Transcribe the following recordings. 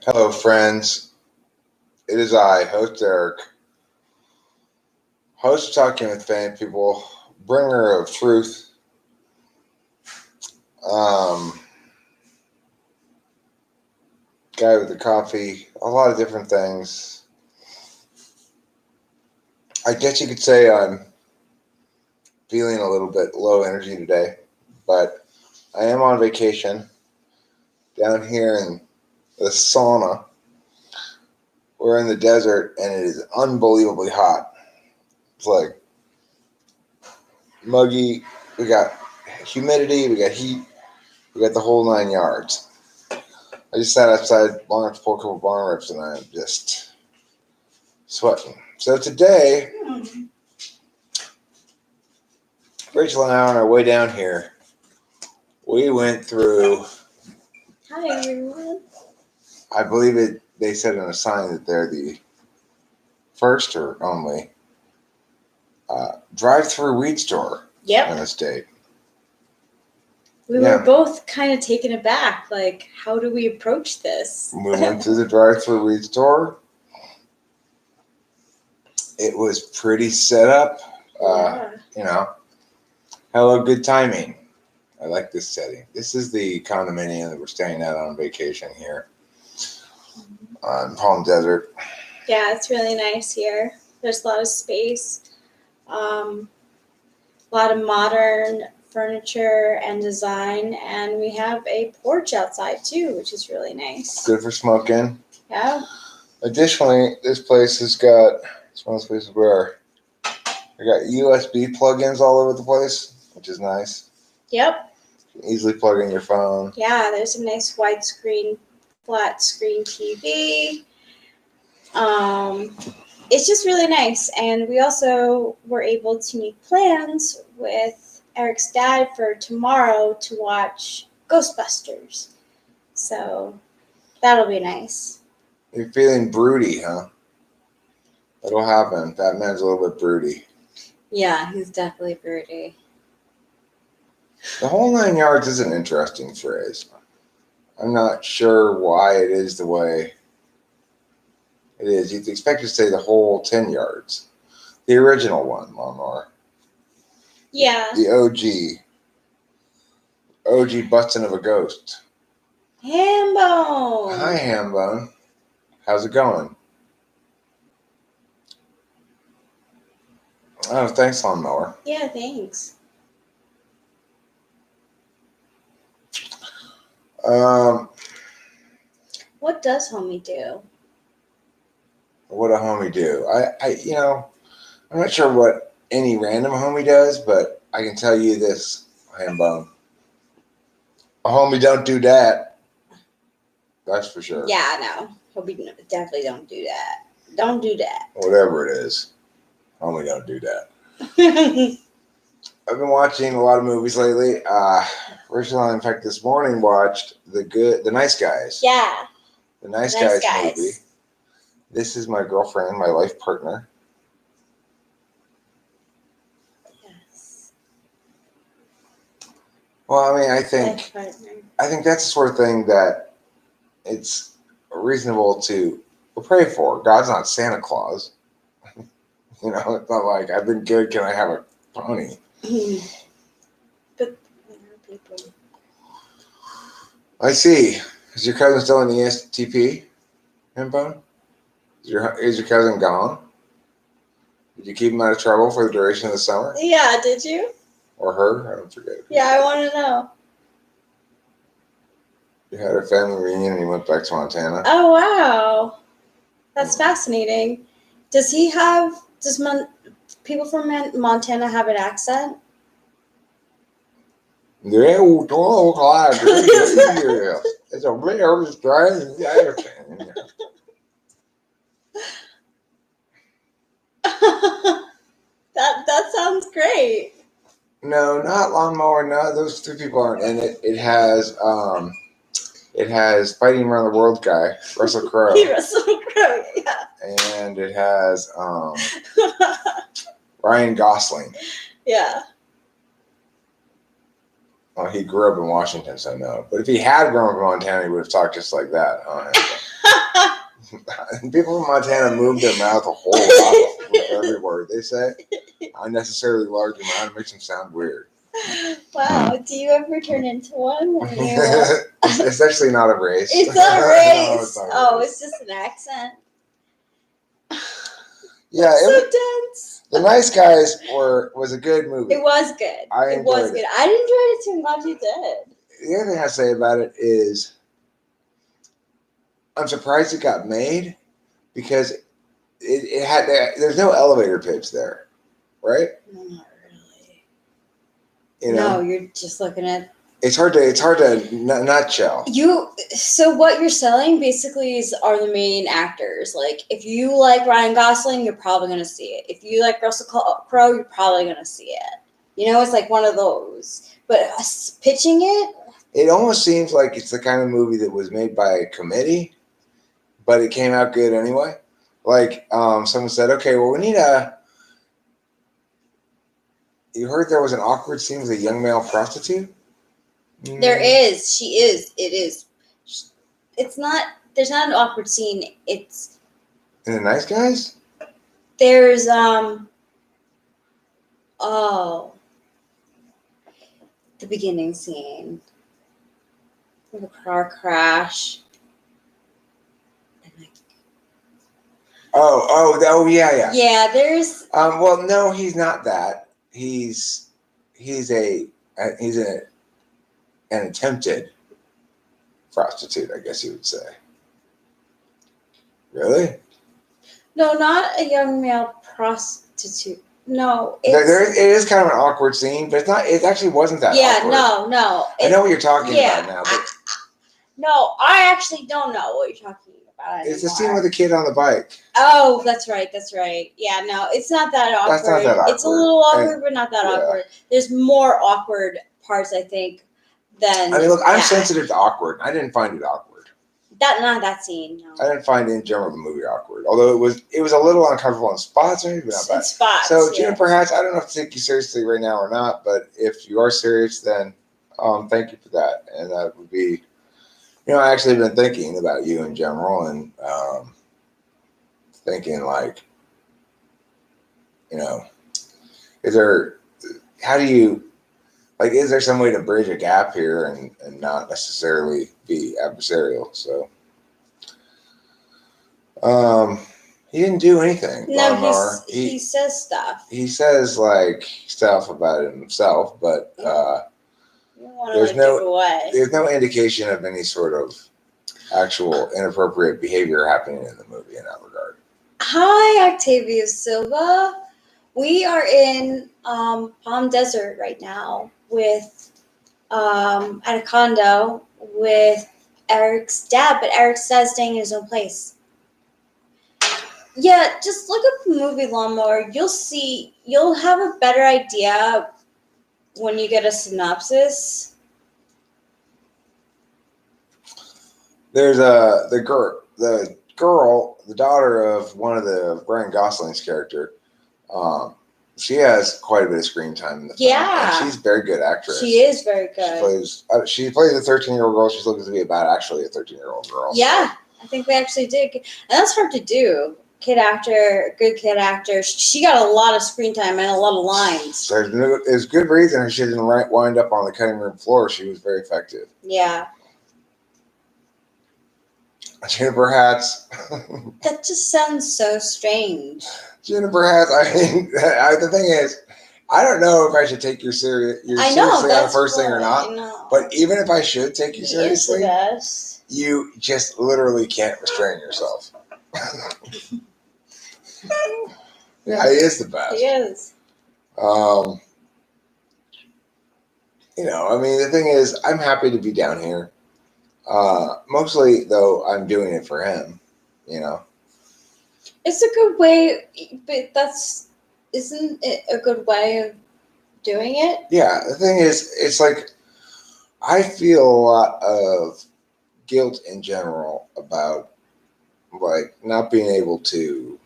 Hello, friends. It is I, host Eric, host of Talking with Fan People, bringer of truth, um, guy with the coffee, a lot of different things. I guess you could say I'm feeling a little bit low energy today, but I am on vacation down here in the sauna. We're in the desert and it is unbelievably hot. It's like muggy. We got humidity, we got heat, we got the whole 9 yards. I just sat outside long enough to pull a couple barn rips and I'm just sweating. So today, Rachel and I on our way down here, we went through, Hi everyone. I believe they said in a sign that they're the first or only drive-through weed store in the state. We were both kind of taken aback. Like, how do we approach this? We went through the drive-through weed store. It was pretty set up. Hello, good timing. I like this setting. This is the condominium that we're staying at on vacation here on Palm Desert. Yeah, it's really nice here. There's a lot of space, a lot of modern furniture and design, and we have a porch outside too, which is really nice. Good for smoking. Yeah. Additionally, this place has got, it's one of those places where they got USB plugins all over the place, which is nice. Yep. You can easily plug in your phone. Yeah, there's a nice widescreen, flat screen TV. It's just really nice, and we also were able to make plans with Eric's dad for tomorrow to watch Ghostbusters. So that'll be nice. You're feeling broody, huh? That'll happen. That man's a little bit broody. Yeah, he's definitely broody. The whole 9 yards is an interesting phrase. I'm not sure why it is the way it is. You'd expect to say the whole 10 yards. The original one, lawnmower. Yeah. The OG busting of a ghost. Hambone. Hi, Hambone. How's it going? Oh, thanks, lawnmower. Yeah, thanks. What does homie do? What a homie do? I'm not sure what any random homie does, but I can tell you this, Hambone. A homie don't do that. That's for sure. Yeah, no. Homie definitely don't do that. Don't do that. Whatever it is, homie don't do that. I've been watching a lot of movies lately. Rachel, in fact, this morning watched The Nice Guys. Yeah. The Nice Guys movie. This is my girlfriend, my life partner. Yes. Well, I mean, I think that's the sort of thing that it's reasonable to pray for. God's not Santa Claus. It's not like, I've been good, can I have a pony? But there are people. I see. Is your cousin still in the ESTP, Hambone? Is your cousin gone? Did you keep him out of trouble for the duration of the summer? Yeah, did you? Or her? I don't forget. Yeah, I want to know. You had a family reunion and he went back to Montana. Oh, wow. That's fascinating. Does people from Montana have an accent? Yeah, it's a real strange accent. That sounds great. No, not lawnmower. No, those two people aren't in it. It has Fighting Around the World guy, Russell Crowe. Russell Crowe, yeah. And it has Ryan Gosling. Yeah. Well, he grew up in Washington, so no. But if he had grown up in Montana, he would have talked just like that, huh? People from Montana move their mouth a whole lot with every word they say. Unnecessarily large amount. It makes them sound weird. Wow, do you ever turn into one when you? It's actually not a race. It's not a race. No, it's not a Oh, race. it's just an accent. Yeah, So dense. The Nice Guys was a good movie. It was good. I enjoyed it. I enjoyed it too. I'm glad you did. The other thing I say about it is I'm surprised it got made because it had there's no elevator pitch there, right? No, not really. You know, No, you're just looking at. It's hard to nutshell. So what you're selling basically are the main actors. Like if you like Ryan Gosling, you're probably gonna see it. If you like Russell Crowe, you're probably gonna see it. You know, it's like one of those. But pitching it almost seems like it's the kind of movie that was made by a committee, but it came out good anyway. Like someone said, okay, well we need a. You heard there was an awkward scene with a young male prostitute? There is. She is. It is. It's not. There's not an awkward scene. It's. In The Nice Guys? There's Oh. The beginning scene. The car crash. Oh yeah. Yeah, there's. Well, no, he's not that. He's an attempted prostitute, I guess you would say. Really? No, not a young male prostitute. No, it is kind of an awkward scene, but it's not. It actually wasn't that. Yeah, awkward. no. I know what you're talking about now, but no, I actually don't know what you're talking about anymore. It's the scene with the kid on the bike. Oh, that's right. Yeah, no, it's not that awkward. That's not that awkward. It's a little awkward, but not that awkward. There's more awkward parts, I think, than. I mean, look, I'm sensitive to awkward. I didn't find it awkward. Not that scene. No. I didn't find in general the movie awkward, although it was a little uncomfortable in spots, maybe not bad. Spots. So Juniper Hats, I don't know if to take you seriously right now or not, but if you are serious, then thank you for that, and that would be. I actually been thinking about you in general, and thinking like, is there some way to bridge a gap here and not necessarily be adversarial? So, he didn't do anything. No, he says stuff. He says like stuff about himself, but there's no indication of any sort of actual inappropriate behavior happening in the movie in that regard. Hi, Octavia Silva. We are in Palm Desert right now with at a condo with Eric's dad, but Eric's dad's staying in his own place. Yeah, just look up the movie Lawnmower. You'll have a better idea when you get a synopsis. There's the girl, the daughter of one of the Ryan Gosling's character. She has quite a bit of screen time in the film. Yeah, and she's a very good actress. She is very good. She plays a 13-year-old girl. She's looking to be about actually a 13-year-old girl. Yeah, so. I think they actually did, and that's hard to do. Good kid actor. She got a lot of screen time and a lot of lines. There's good reason she didn't wind up on the cutting room floor. She was very effective. Yeah. Juniper Hats. That just sounds so strange. Juniper Hats. I mean, the thing is, I don't know if I should take you seriously on the first thing or not. But even if I should take you seriously, you just literally can't restrain yourself. Yeah, he is the best. He is. I mean, the thing is, I'm happy to be down here. Mostly, though, I'm doing it for him. It's a good way, but isn't it a good way of doing it? Yeah, the thing is, it's like I feel a lot of guilt in general about like not being able to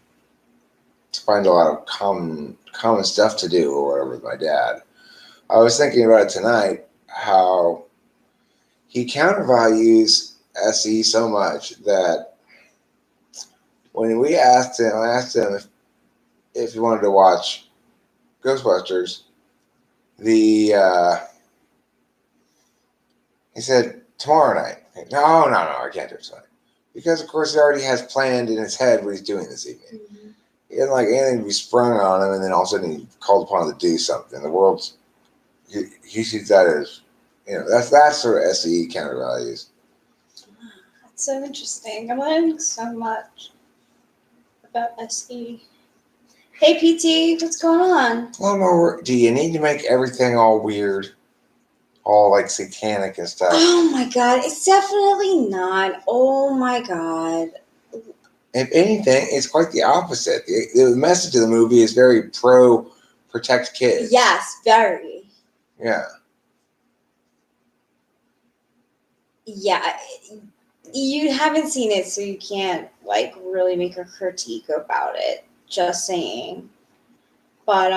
find a lot of common stuff to do or whatever with my dad. I was thinking about it tonight, how he countervalues SE so much that when we asked him, I asked him if he wanted to watch Ghostbusters. He said tomorrow night. No, I can't do it tonight because of course he already has planned in his head what he's doing this evening. Mhm. He doesn't like anything to be sprung on him, and then all of a sudden he's called upon to do something. The world's he sees that as that's sort of SE counter values. That's so interesting. I'm learning so much about SE. Hey PT, what's going on? Well, no, do you need to make everything all weird, all like satanic and stuff? Oh my god, it's definitely not. Oh my god. If anything, it's quite the opposite. The message of the movie is very pro protect kids. Yes, very. Yeah. Yeah. You haven't seen it, so you can't like really make a critique about it. Just saying. But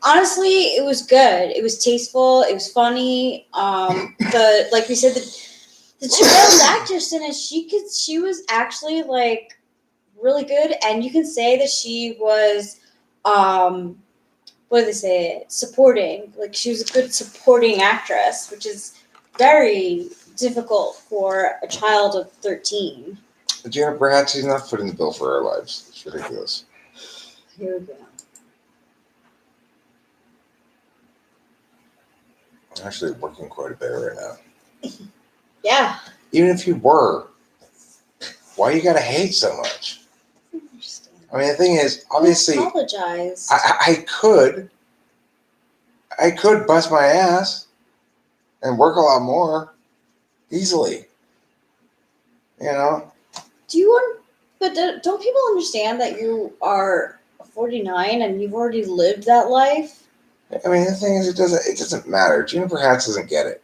honestly, it was good. It was tasteful. It was funny. The like we said, the child actress in it, she was actually like really good, and you can say that she was, what do they say, supporting. Like she was a good supporting actress, which is very difficult for a child of 13. Juniper Hats is not footing the bill for our lives. It's ridiculous. Here we go. I'm actually working quite a bit right now. Yeah. Even if you were, why you gotta hate so much? I mean, the thing is, obviously, I apologize. I could bust my ass and work a lot more easily. You know. Do you want? But don't people understand that you are 49 and you've already lived that life? I mean, the thing is, it doesn't matter. Juniper Hats doesn't get it.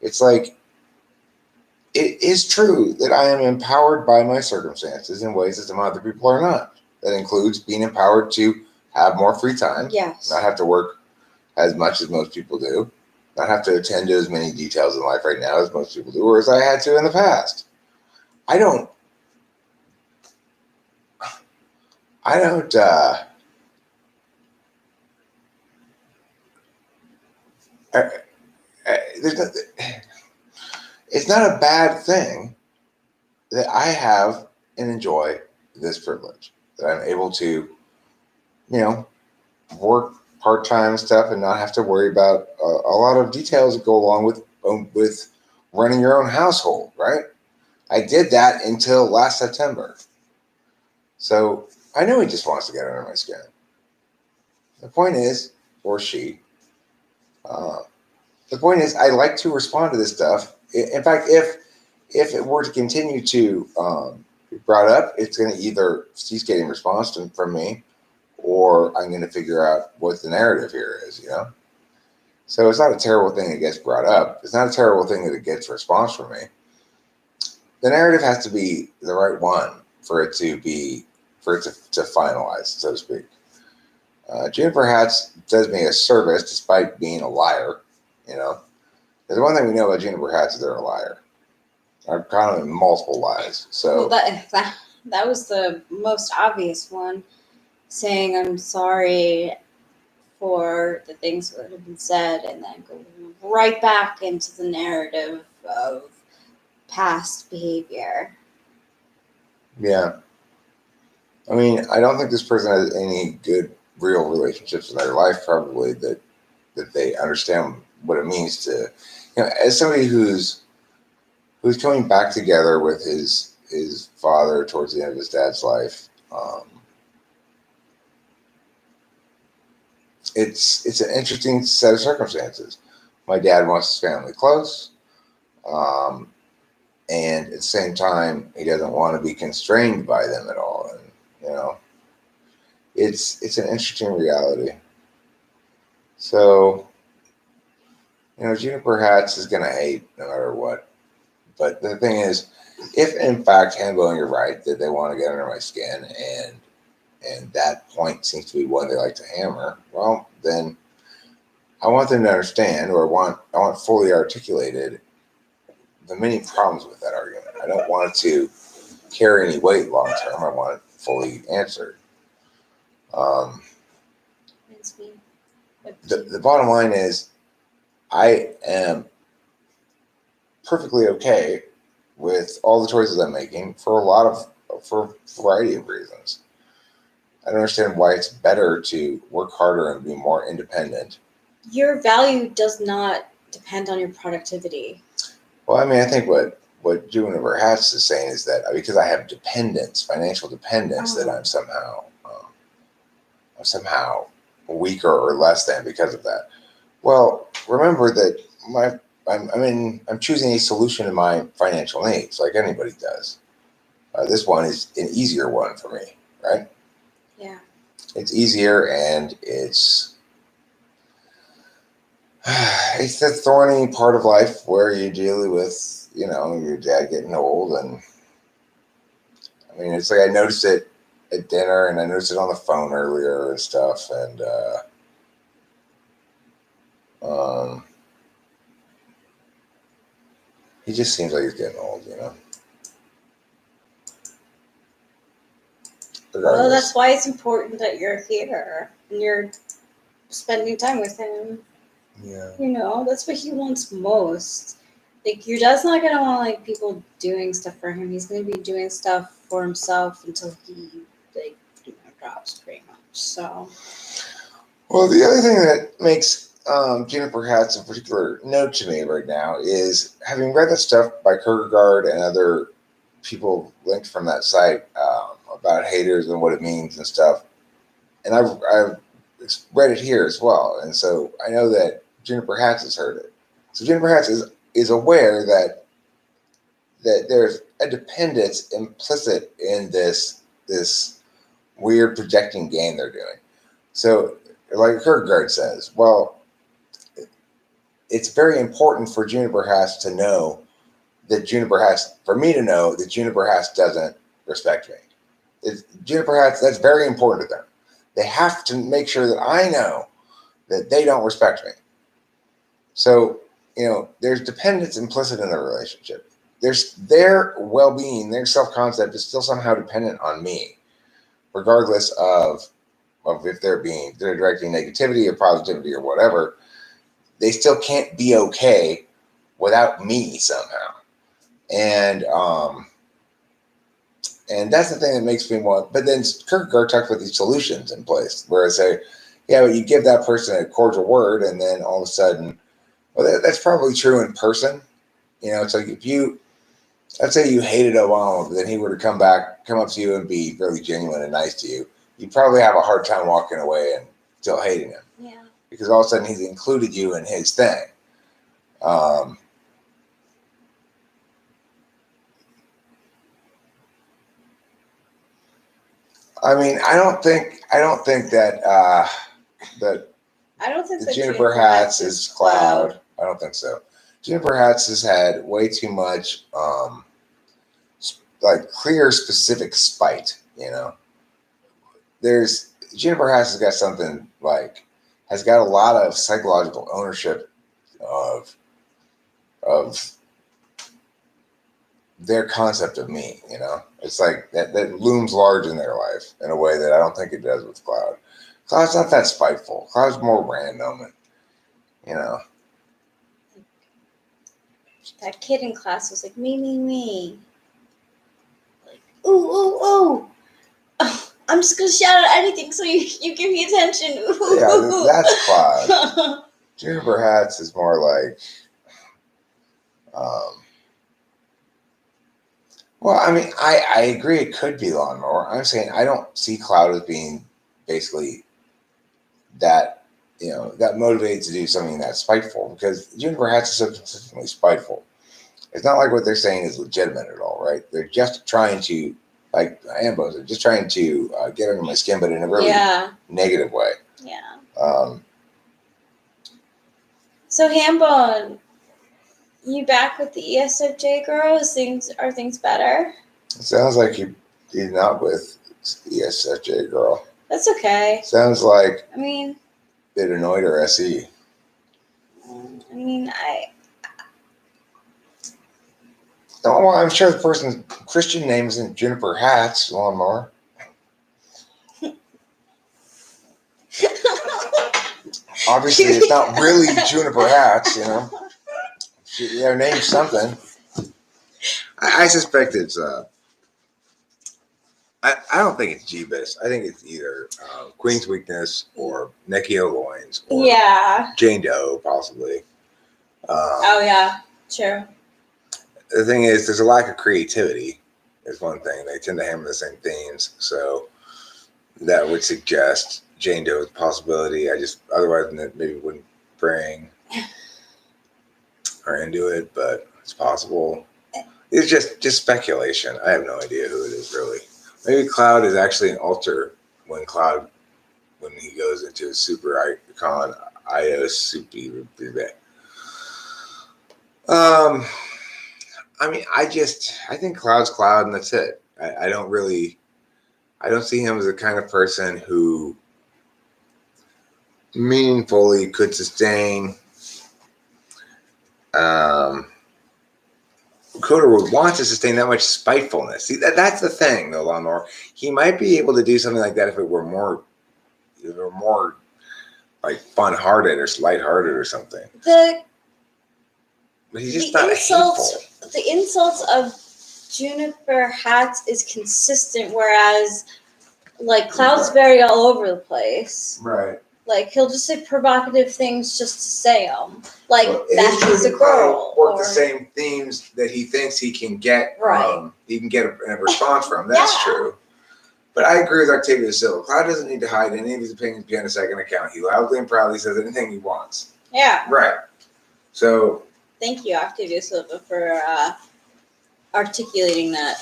It's like, it is true that I am empowered by my circumstances in ways that some other people are not. That includes being empowered to have more free time, Yes. not have to work as much as most people do, not have to attend to as many details in life right now as most people do, or as I had to in the past. I don't. There's no, it's not a bad thing that I have and enjoy this privilege, that I'm able to, work part-time stuff and not have to worry about a lot of details that go along with running your own household, right? I did that until last September. So I know he just wants to get under my skin. The point is, or she, the point is, I like to respond to this stuff. In fact, if it were to continue to be brought up, it's going to either cease getting response from me, or I'm going to figure out what the narrative here is, So it's not a terrible thing that gets brought up. It's not a terrible thing that it gets response from me. The narrative has to be the right one for it to finalize, so to speak. Juniper Hats does me a service despite being a liar, There's one thing we know about Juniper Hats is they're a liar. I've caught them in multiple lies. So Well, that was the most obvious one, saying I'm sorry for the things that have been said, and then go right back into the narrative of past behavior. yeah. I mean, I don't think this person has any good real relationships in their life, probably that they understand what it means to, as somebody who's coming back together with his father towards the end of his dad's life. It's an interesting set of circumstances. My dad wants his family close, and at the same time, he doesn't want to be constrained by them at all. And it's an interesting reality. So, Juniper Hats is gonna hate no matter what. But the thing is, if in fact, Hambo, you're right that they want to get under my skin, and that point seems to be one they like to hammer, well, then I want them to understand, or I want fully articulated the many problems with that argument. I don't want it to carry any weight long term. I want it fully answered. Um, Reminds me. the bottom line is, I am perfectly okay with all the choices I'm making for a variety of reasons. I don't understand why it's better to work harder and be more independent. Your value does not depend on your productivity. Well, I mean, I think what Juniper Hats is saying is that because I have dependence, financial dependence, that I'm somehow weaker or less than because of that. Well, remember that I'm choosing a solution to my financial needs, like anybody does. This one is an easier one for me, right? Yeah. It's easier, and it's the thorny part of life where you deal with, your dad getting old. And I mean, it's like I noticed it at dinner, and I noticed it on the phone earlier and stuff. And he just seems like he's getting old. Well, that's Regardless. why it's important that you're here and you're spending time with him. Yeah. That's what he wants most. Like, your dad's not gonna want like people doing stuff for him. He's gonna be doing stuff for himself until he drops, pretty much. So. Well, the other thing that makes Juniper Hats a particular note to me right now is having read that stuff by Kierkegaard and other people linked from that site about haters and what it means and stuff. And I've read it here as well, and so I know that Juniper Hats has heard it. So Juniper Hats is aware that there's a dependence implicit in this weird projecting game they're doing. So, like Kierkegaard says, well, it's very important for Juniper Hats to know for me to know that Juniper Hats doesn't respect me. Juniper Hats, that's very important to them. They have to make sure that I know that they don't respect me. So, there's dependence implicit in the relationship. There's their well-being, their self-concept is still somehow dependent on me, regardless of if they're directing negativity or positivity or whatever. They still can't be okay without me somehow. And that's the thing that makes me want. But then Kierkegaard talks about these solutions in place where I say, yeah, but you give that person a cordial word, and then all of a sudden, well, that's probably true in person. It's like let's say you hated Obama, but then he were to come up to you and be really genuine and nice to you, you'd probably have a hard time walking away and still hating him. Yeah. Because all of a sudden he's included you in his thing. I mean, I don't think that that I don't think the that Juniper Hats is Cloud. I don't think so. Juniper Hats has had way too much like clear specific spite. There's Juniper Hats has got a lot of psychological ownership of their concept of me. It's like that looms large in their life in a way that I don't think it does with Cloud. Cloud's not that spiteful. Cloud's more random, and that kid in class was like, me. Like, ooh, ooh, ooh. Oh, I'm just gonna shout out anything so you give me attention. Ooh. Yeah, that's Cloud. Juniper Hats is more like, well, I mean, I agree it could be Lawnmower. I'm saying I don't see Cloud as being basically that, that motivated to do something that's spiteful, because Juniper Hats is so consistently spiteful. It's not like what they're saying is legitimate at all, right? They're just trying to, like Ambos, they're just trying to get under my skin, but in a really negative way. Yeah. So Hambone, you back with the ESFJ girl? Are things better? It sounds like you're not with ESFJ girl. That's okay. Sounds like it annoyed her SE. Oh, well, I'm sure the person's Christian name isn't Juniper Hats Lawnmower. Obviously, it's not really Juniper Hats, you know. Their name's something. I suspect it's. I don't think it's Jeebus. I think it's either Queen's Weakness or Nicky O'Loins or Yeah. Jane Doe, possibly. Oh yeah, true. The thing is, there's a lack of creativity. Is one thing. They tend to hammer the same themes, so that would suggest Jane Doe's possibility. I just otherwise maybe wouldn't bring her into it, but it's possible. It's just speculation. I have no idea who it is really. Maybe Cloud is actually an alter when he goes into his super icon IO super. I mean, I think Cloud's Cloud, and that's it. I don't see him as the kind of person who meaningfully could sustain. Coder would want to sustain that much spitefulness. See, that's the thing, though, Lawnmower. He might be able to do something like that if it were more like fun-hearted or light-hearted or something. But he's just not hateful. The insults of Juniper Hats is consistent, whereas like Cloud's very all over the place. Right. Like he'll just say provocative things just to say them, like that he's a girl. Or the same themes that he thinks he can get. Right. He can get a response from. That's true. But I agree with Octavia Silva. Cloud doesn't need to hide any of his opinions behind a second account. He loudly and proudly says anything he wants. Yeah. Right. So. Thank you, Octavia Silva, for articulating that.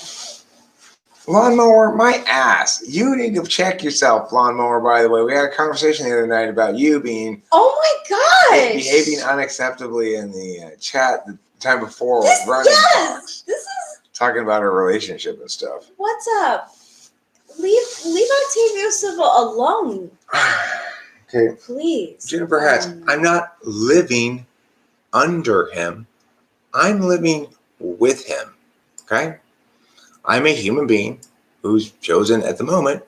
Lawnmower, my ass. You need to check yourself, Lawnmower, by the way. We had a conversation the other night about you being... Oh my gosh! Behaving unacceptably in the chat the time before with running talks. This is... Talking about our relationship and stuff. What's up? Leave Octavia Silva alone. Okay. Please. Juniper Hats, I'm not living under him. I'm living with him. Okay? I'm a human being who's chosen at the moment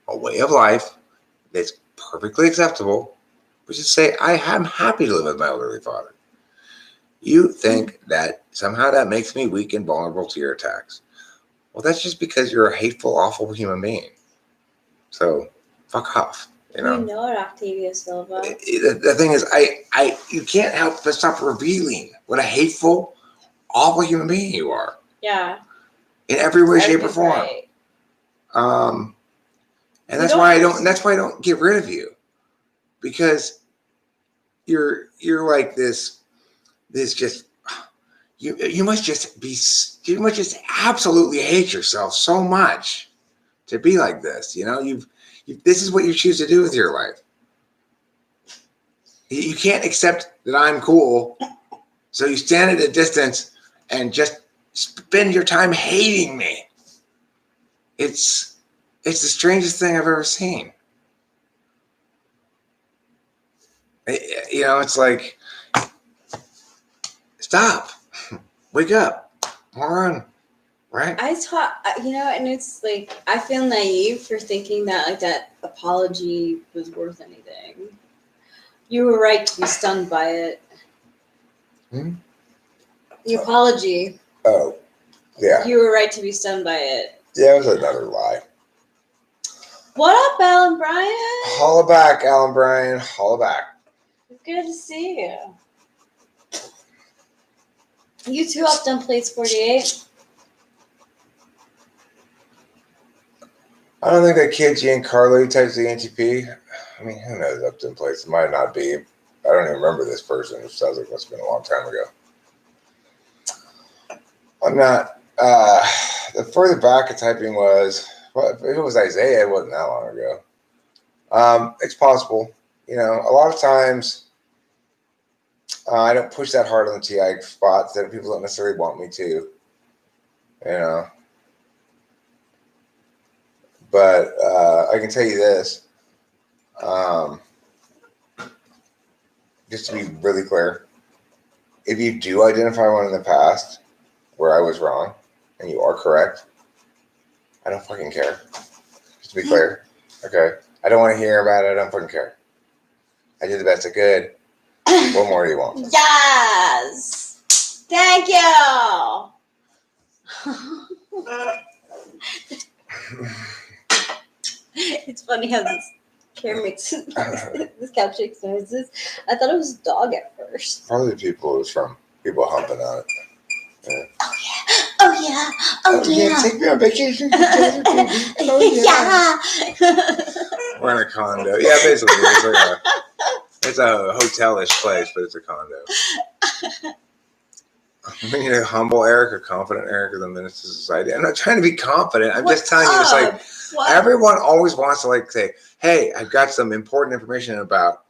a way of life that's perfectly acceptable, which is to say I am happy to live with my elderly father. You think that somehow that makes me weak and vulnerable to your attacks. Well, that's just because you're a hateful, awful human being. So, fuck off. You know it, Octavia Silva. The thing is, you can't help but stop revealing what a hateful, awful human being you are. Yeah. In every way, shape, or form. Right. And that's why I don't get rid of you, because you're like this just you must just absolutely hate yourself so much to be like this. You know, this is what you choose to do with your life. You can't accept that I'm cool, so you stand at a distance and just spend your time hating me. It's the strangest thing I've ever seen. You know, it's like, stop, wake up, moron, right? And it's like, I feel naive for thinking that like that apology was worth anything. You were right to be stunned by it. The apology. Oh, yeah. You were right to be stunned by it. Yeah, it was another lie. What up, Alan Bryan? Holla back, Alan Bryan. Holla back. Good to see you. You two up done Plates 48? I don't think that kid Giancarlo types the NTP. I mean, who knows up to Plates? It might not be. I don't even remember this person. It sounds like it must have been a long time ago. I'm not. The further back of typing was, well, if it was Isaiah, it wasn't that long ago. It's possible. You know, a lot of times I don't push that hard on the TI spots that people don't necessarily want me to. You know. But I can tell you this. Just to be really clear, if you do identify one in the past where I was wrong and you are correct, I don't fucking care. Just to be clear. Okay? I don't want to hear about it. I don't fucking care. I did the best I could. What more do you want? Yes. Thank you. It's funny how this chair makes this couch makes noises. I thought it was a dog at first. Probably people was from people humping on it. Oh yeah. Oh yeah. Oh yeah. Take me on vacation. Oh yeah. We're in a condo. Yeah, basically, it's a hotel-ish place, but it's a condo. We need a humble Eric, a confident Eric of the Menace to Society. I'm not trying to be confident. I'm just telling you, it's like everyone always wants to like say, "Hey, I've got some important information about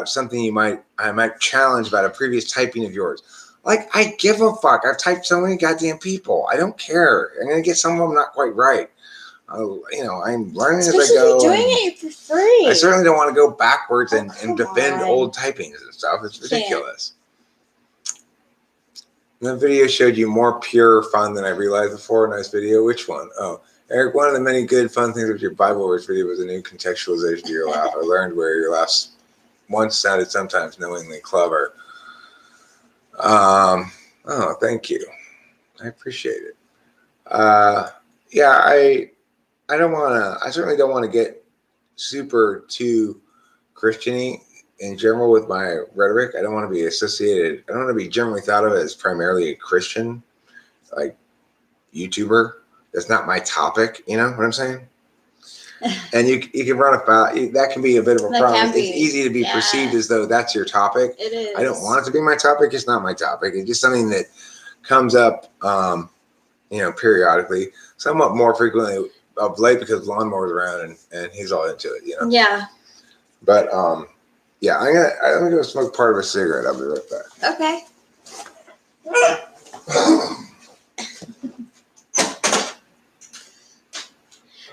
something I might challenge about a previous typing of yours." Like, I give a fuck. I've typed so many goddamn people. I don't care. I'm gonna get some of them not quite right. I'm learning as I go. Especially doing it for free. I certainly don't want to go backwards and defend old typings and stuff. It's ridiculous. The video showed you more pure fun than I realized before. Nice video. Which one? Oh, Eric, one of the many good fun things with your Bible verse video was a new contextualization to your laugh. I learned where your laughs once sounded sometimes knowingly clever. Oh, thank you. I appreciate it. Yeah, I certainly don't want to get super too Christian-y in general with my rhetoric. I don't want to be associated. I don't want to be generally thought of as primarily a Christian, like YouTuber. That's not my topic. You know what I'm saying? And you can run about that can be a bit of a problem. It's easy to be perceived as though that's your topic. It is. I don't want it to be my topic. It's not my topic. It's just something that comes up, periodically, somewhat more frequently of late because lawnmower's around and he's all into it. Yeah. But yeah, I'm gonna smoke part of a cigarette. I'll be right back. Okay.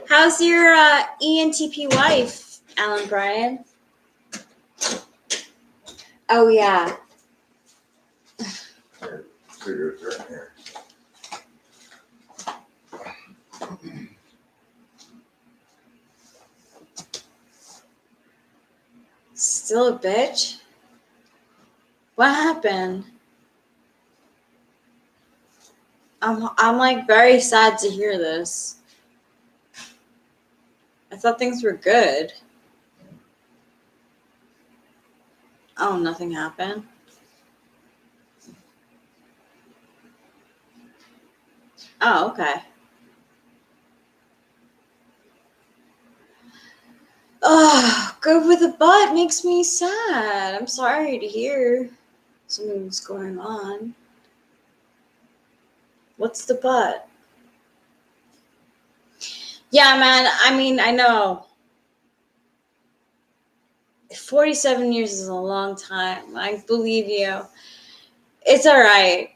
How's your ENTP wife, Alan Bryan? Oh yeah. Cigarettes right here. Still a bitch? What happened? I'm like very sad to hear this. I thought things were good. Oh, nothing happened. Oh, okay. Oh, good with a butt makes me sad. I'm sorry to hear something's going on. What's the butt? Yeah, man. I mean, I know. 47 years is a long time. I believe you. It's all right,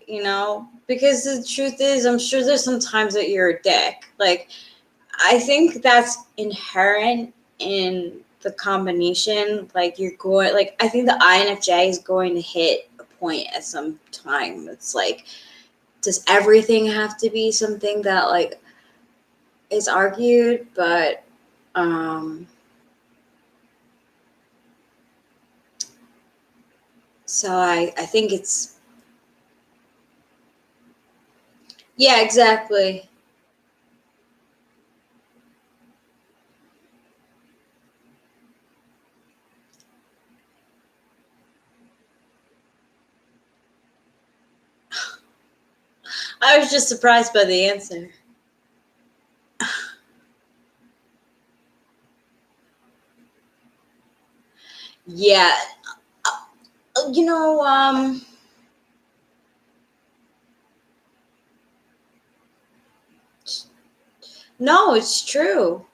because the truth is, I'm sure there's some times that you're a dick. Like, I think that's inherent in the combination. Like, I think the INFJ is going to hit a point at some time. It's like, does everything have to be something that, like, is argued? But, so I think it's, yeah, exactly. I was just surprised by the answer. Yeah. No, it's true.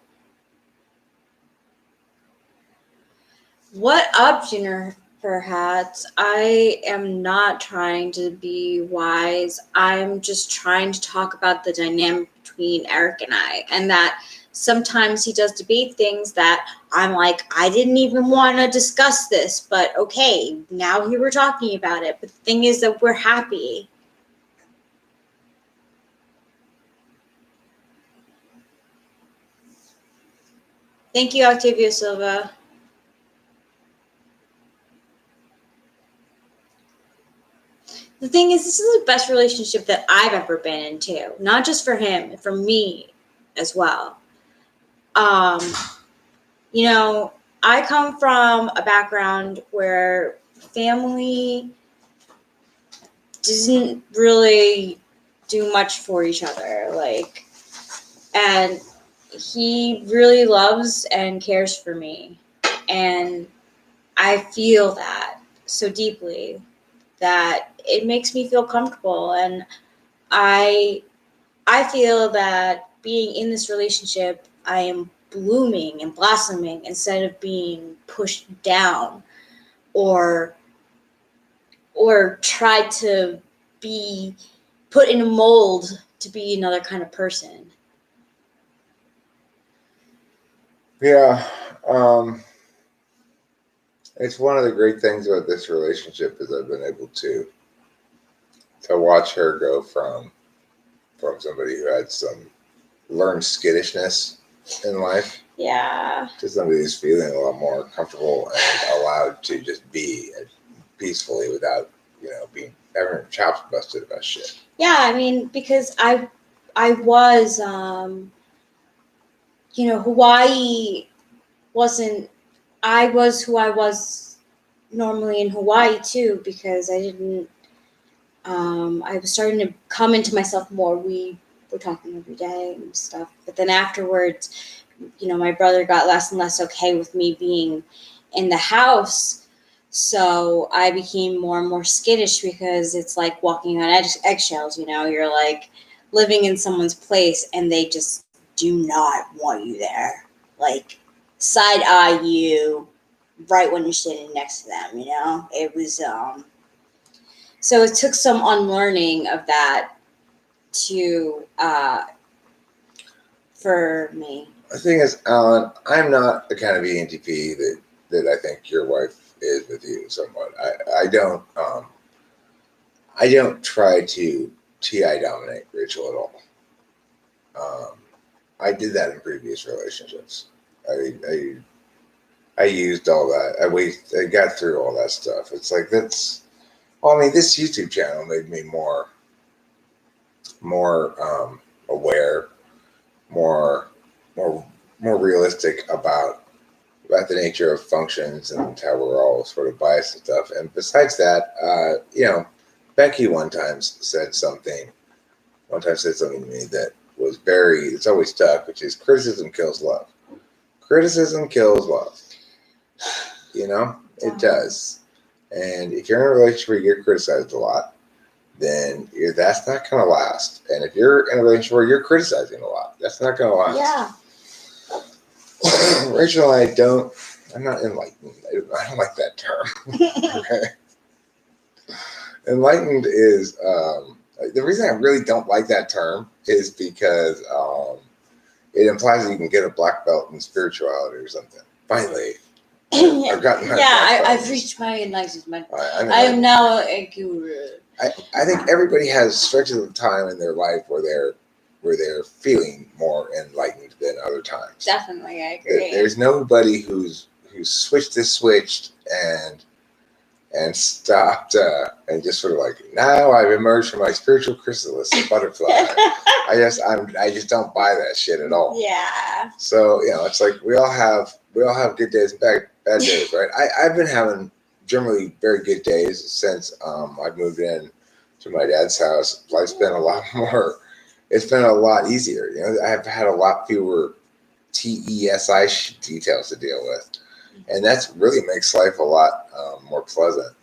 What up, Juniper Hats? I am not trying to be wise. I'm just trying to talk about the dynamic between Eric and I, and that sometimes he does debate things that I'm like, I didn't even want to discuss this, but okay, now we were talking about it. But the thing is that we're happy. Thank you, Octavio Silva. the thing is, this is the best relationship that I've ever been into. Not just for him, for me as well. Um, you know, I come from a background where family doesn't really do much for each other. Like, and he really loves and cares for me. And I feel that so deeply that it makes me feel comfortable. And I I feel that being in this relationship, I am blooming and blossoming instead of being pushed down or tried to be put in a mold to be another kind of person. Yeah. It's one of the great things about this relationship is I've been able to watch her go from somebody who had some learned skittishness in life Yeah. to somebody who's feeling a lot more comfortable and allowed to just be peacefully without, being having her chops busted about shit. Yeah, I mean, because I was Hawaii wasn't I was who I was normally in Hawaii too, because I was starting to come into myself more. We were talking every day and stuff. But then afterwards, my brother got less and less okay with me being in the house. So I became more and more skittish because it's like walking on eggshells, you're like living in someone's place and they just do not want you there. Like side eye you right when you're sitting next to them, It was so it took some unlearning of that to for me. The thing is, Alan, I'm not the kind of ENTP that I think your wife is with you somewhat. I don't try to TI dominate Rachel at all. I did that in previous relationships. I used all that. I got through all that stuff. It's like that's. Well, I mean, this YouTube channel made me more aware, more more realistic about the nature of functions and how we're all sort of biased and stuff. And besides that, Becky one time said something to me that was it's always stuck, which is criticism kills love. Criticism kills love. It does. And if you're in a relationship where you get criticized a lot, then that's not going to last. And if you're in a relationship where you're criticizing a lot, that's not going to last. Yeah. Rachel and I'm not enlightened. I don't like that term. Okay. Enlightened is, the reason I really don't like that term is because it implies that you can get a black belt in spirituality or something. Finally. I've gotten my I've reached my enlightenment. I am now a guru. I think everybody has stretches of time in their life where they're feeling more enlightened than other times. Definitely, I agree. There's nobody who's switched and stopped and just sort of like, now I've emerged from my spiritual chrysalis, a butterfly. I just don't buy that shit at all. Yeah. So it's like we all have good days and bad days, right? I've been having generally very good days since I moved in to my dad's house. Life's been a lot more. It's been a lot easier. I've had a lot fewer TESI details to deal with, and that's really makes life a lot more pleasant.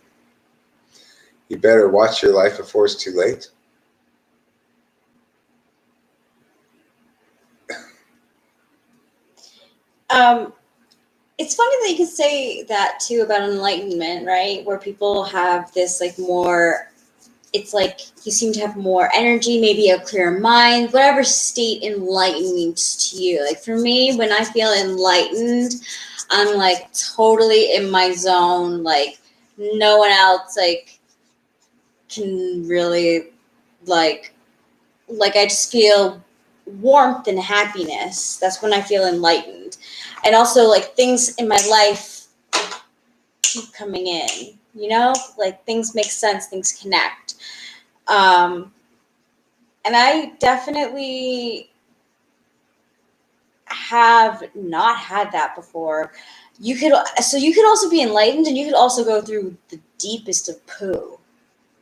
You better watch your life before it's too late. It's funny that you could say that too about enlightenment, right? Where people have this like more, it's like you seem to have more energy, maybe a clearer mind, whatever state enlightened means to you. Like for me, when I feel enlightened, I'm like totally in my zone. Like no one else like can really like I just feel warmth and happiness. That's when I feel enlightened. And also like things in my life keep coming in, you know, like things make sense, things connect. And I definitely have not had that before. You could also be enlightened, and you could also go through the deepest of poo.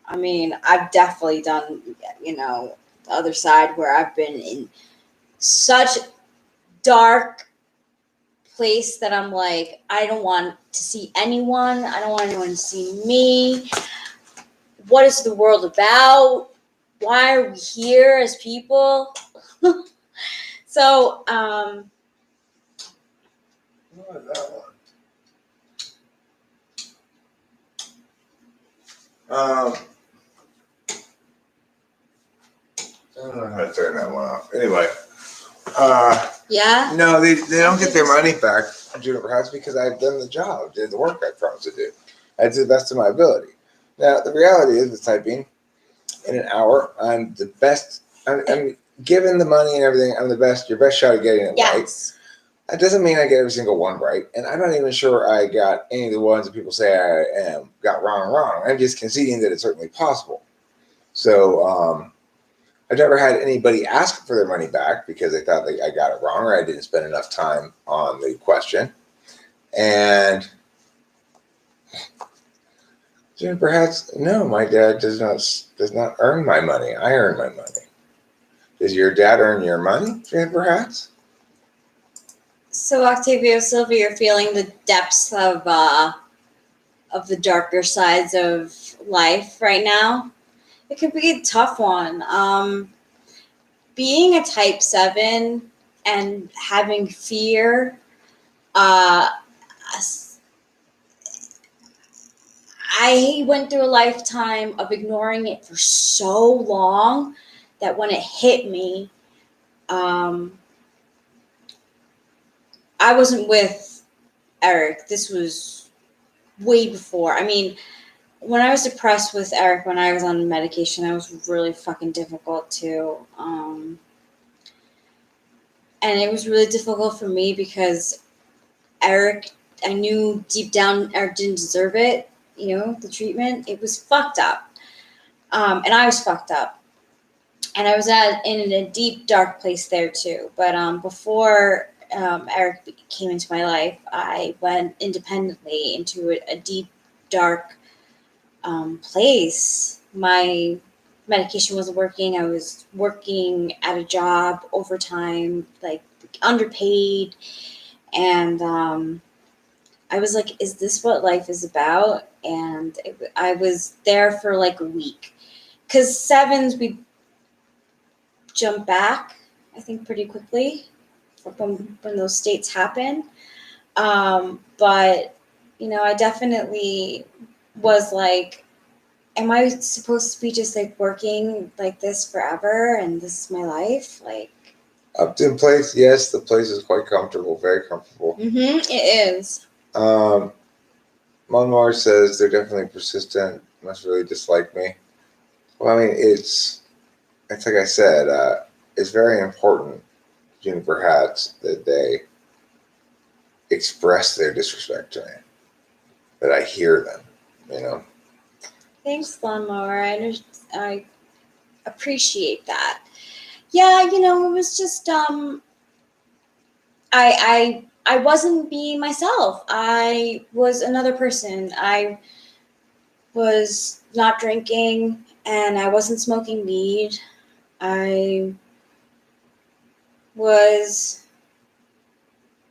I mean, I've definitely done, the other side where I've been in such dark place that I'm like, I don't want to see anyone. I don't want anyone to see me. What is the world about? Why are we here as people? So, What is that one? I don't know how to turn that one off. Anyway, yeah. no, they don't get their money back, Juniper Hats, because I've done the job, did the work I promised to do. I did the best of my ability. Now, the reality is, with typing, in an hour, I'm the best. I'm given the money and everything. I'm the best. Your best shot at getting it right. Yes. That doesn't mean I get every single one right, and I'm not even sure I got any of the ones that people say I got wrong. I'm just conceding that it's certainly possible. So I've never had anybody ask for their money back because they thought I got it wrong or I didn't spend enough time on the question. And Juniper Hats, no, my dad does not earn my money. I earn my money. Does your dad earn your money, Juniper Hats? So, Octavio Silva, you're feeling the depths of the darker sides of life right now. It could be a tough one. Being a type 7 and having fear, uh, I went through a lifetime of ignoring it for so long that when it hit me, I wasn't with Eric. This was way before. I mean, when I was depressed with Eric, when I was on medication, I was really fucking difficult too. And it was really difficult for me because Eric, I knew deep down Eric didn't deserve it, the treatment. It was fucked up. And I was fucked up. And I was in a deep, dark place there too. But before Eric came into my life, I went independently into a deep, dark place. My medication wasn't working. I was working at a job overtime, like underpaid. And I was like, is this what life is about? And I was there for like a week. Because sevens, we jump back, I think, pretty quickly when those states happen. But, I definitely was like, am I supposed to be just like working like this forever and this is my life? Like, Upton Place, yes, the place is quite comfortable, very comfortable. it is. Monmar says they're definitely persistent, must really dislike me. Well, I mean, it's like I said, it's very important, Juniper Hats, that they express their disrespect to me, that I hear them, Thanks, Lawnmower. I appreciate that. Yeah, it was just I wasn't being myself. I was another person. I was not drinking and I wasn't smoking weed. I was,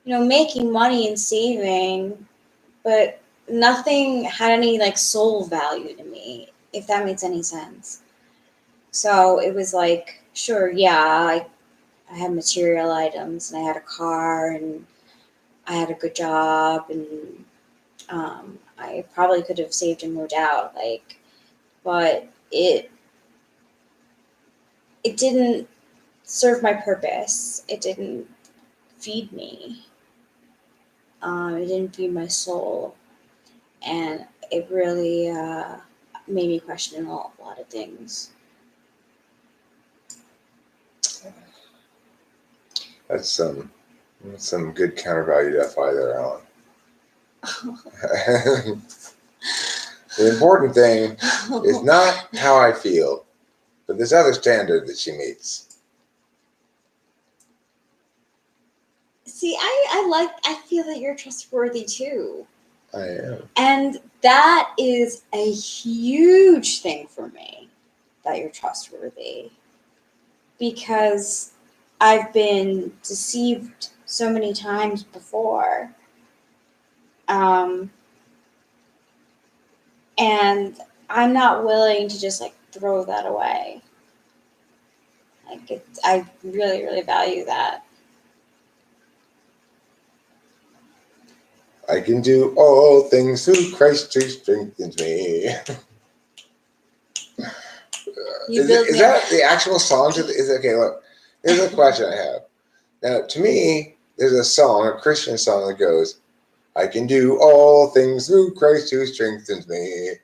making money and saving, but nothing had any like soul value to me, if that makes any sense. So it was like, sure, yeah, I had material items and I had a car and I had a good job and I probably could have saved and moved out, like, but it didn't serve my purpose. It didn't feed me. It didn't feed my soul, and it really made me question a lot of things. That's some good countervalued FI there, Alan. The important thing is not how I feel, but this other standard that she meets. See, I feel that you're trustworthy too. I am. And that is a huge thing for me, that you're trustworthy. Because I've been deceived so many times before. And I'm not willing to just like throw that away. Like I really, really value that. I can do all things through Christ who strengthens me. Is that the actual song? Okay, look, here's a question I have. Now, to me, there's a song, a Christian song that goes, I can do all things through Christ who strengthens me.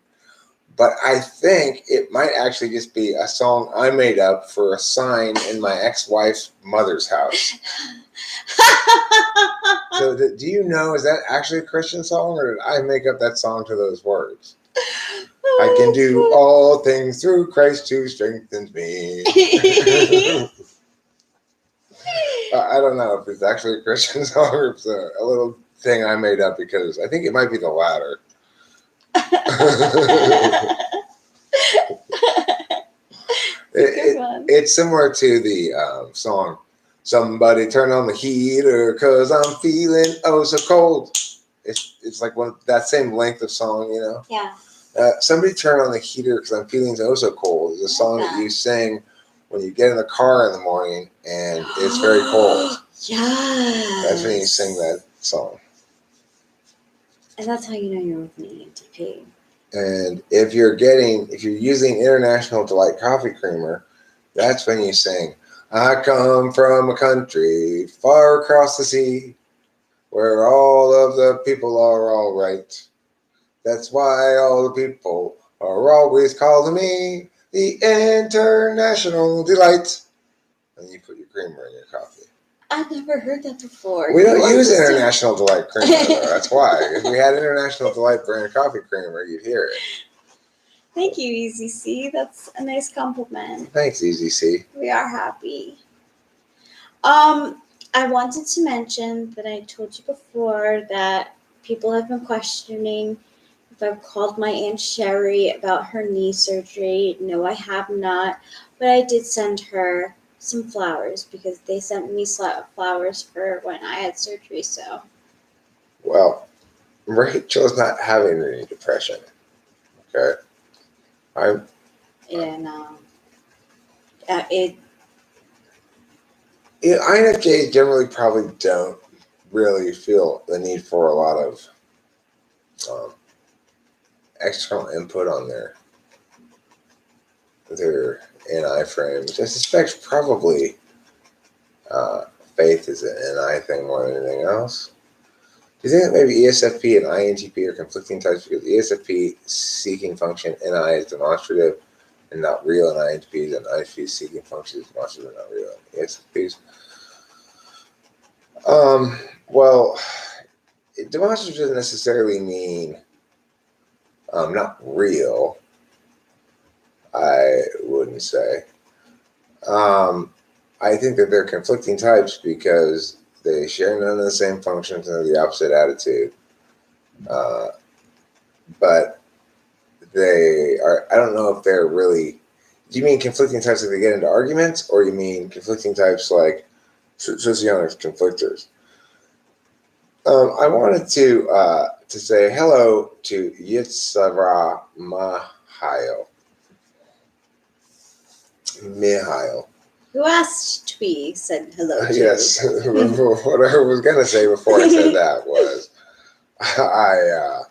But I think it might actually just be a song I made up for a sign in my ex-wife's mother's house. So do you know, is that actually a Christian song, or did I make up that song to those words? I can do all things through Christ who strengthens me. I don't know if it's actually a Christian song or if it's a little thing I made up because I think it might be the latter. It's similar to the song, Somebody Turn on the Heater because I'm feeling oh so cold. It's like that same length of song, you know? Yeah. Somebody Turn on the Heater because I'm feeling oh so cold is a song that you sing when you get in the car in the morning and it's very cold. Yes. That's when you sing that song. And that's how you know you're with an ENTP. And if you're using International Delight Coffee Creamer, that's when you sing, I come from a country far across the sea where all of the people are all right. That's why all the people are always calling me the International Delight. And you put your creamer in your coffee. I've never heard that before. We don't use International Delight creamer, though. That's why. If we had International Delight brand coffee creamer, you'd hear it. Thank you, Easy C. That's a nice compliment. Thanks, Easy C. We are happy. I wanted to mention that I told you before that people have been questioning if I've called my Aunt Sherry about her knee surgery. No, I have not. But I did send her some flowers because they sent me flowers for when I had surgery. So, well, Rachel's not having any depression. Okay, INFJs generally probably don't really feel the need for a lot of external input on their NI frame, which I suspect probably faith is an NI thing more than anything else. Do you think that maybe ESFP and INTP are conflicting types because ESFP seeking function NI is demonstrative and not real, and INTPs and INTP seeking function is demonstrative and not real in ESFPs? Well, demonstrative doesn't necessarily mean not real. I wouldn't say. I think that they're conflicting types because they share none of the same functions and have the opposite attitude. But they are, I don't know if they're really, do you mean conflicting types like they get into arguments, or you mean conflicting types like socionic conflictors? I wanted to say hello to Yitzhara Mihail. Who asked me said hello to. Yes, what I was going to say before I said that was I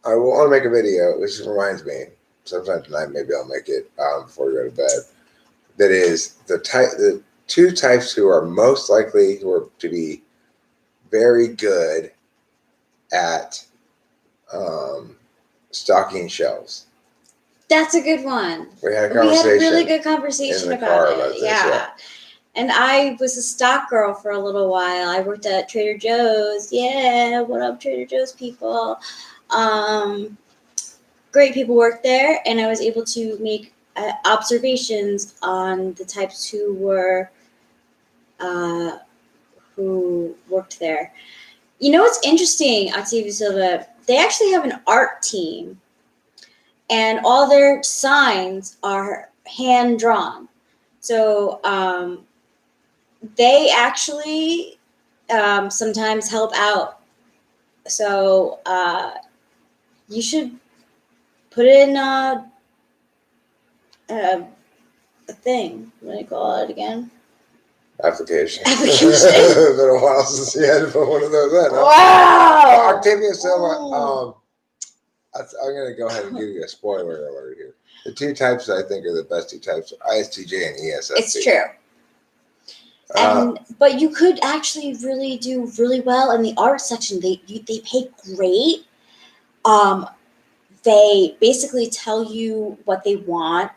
want to make a video, which reminds me, sometime tonight maybe I'll make it before we go to bed, that is the two types who are most likely to be very good at stocking shelves. That's a good one. We had a really good conversation about it. Yeah. And I was a stock girl for a little while. I worked at Trader Joe's. Yeah, what up, Trader Joe's people? great people work there, and I was able to make observations on the types who worked there. You know what's interesting, Octavia Silva? They actually have an art team, and all their signs are hand drawn. So they actually sometimes help out. So you should put in a thing. What do you call it again? Application. Application. It's been a while since you had to put one of those in. Huh? Wow! Octavia Silva, I'm going to go ahead and give you a spoiler alert here. The two types I think are the best two types are ISTJ and ESFP. It's true. But you could actually really do really well in the art section. They pay great. They basically tell you what they want,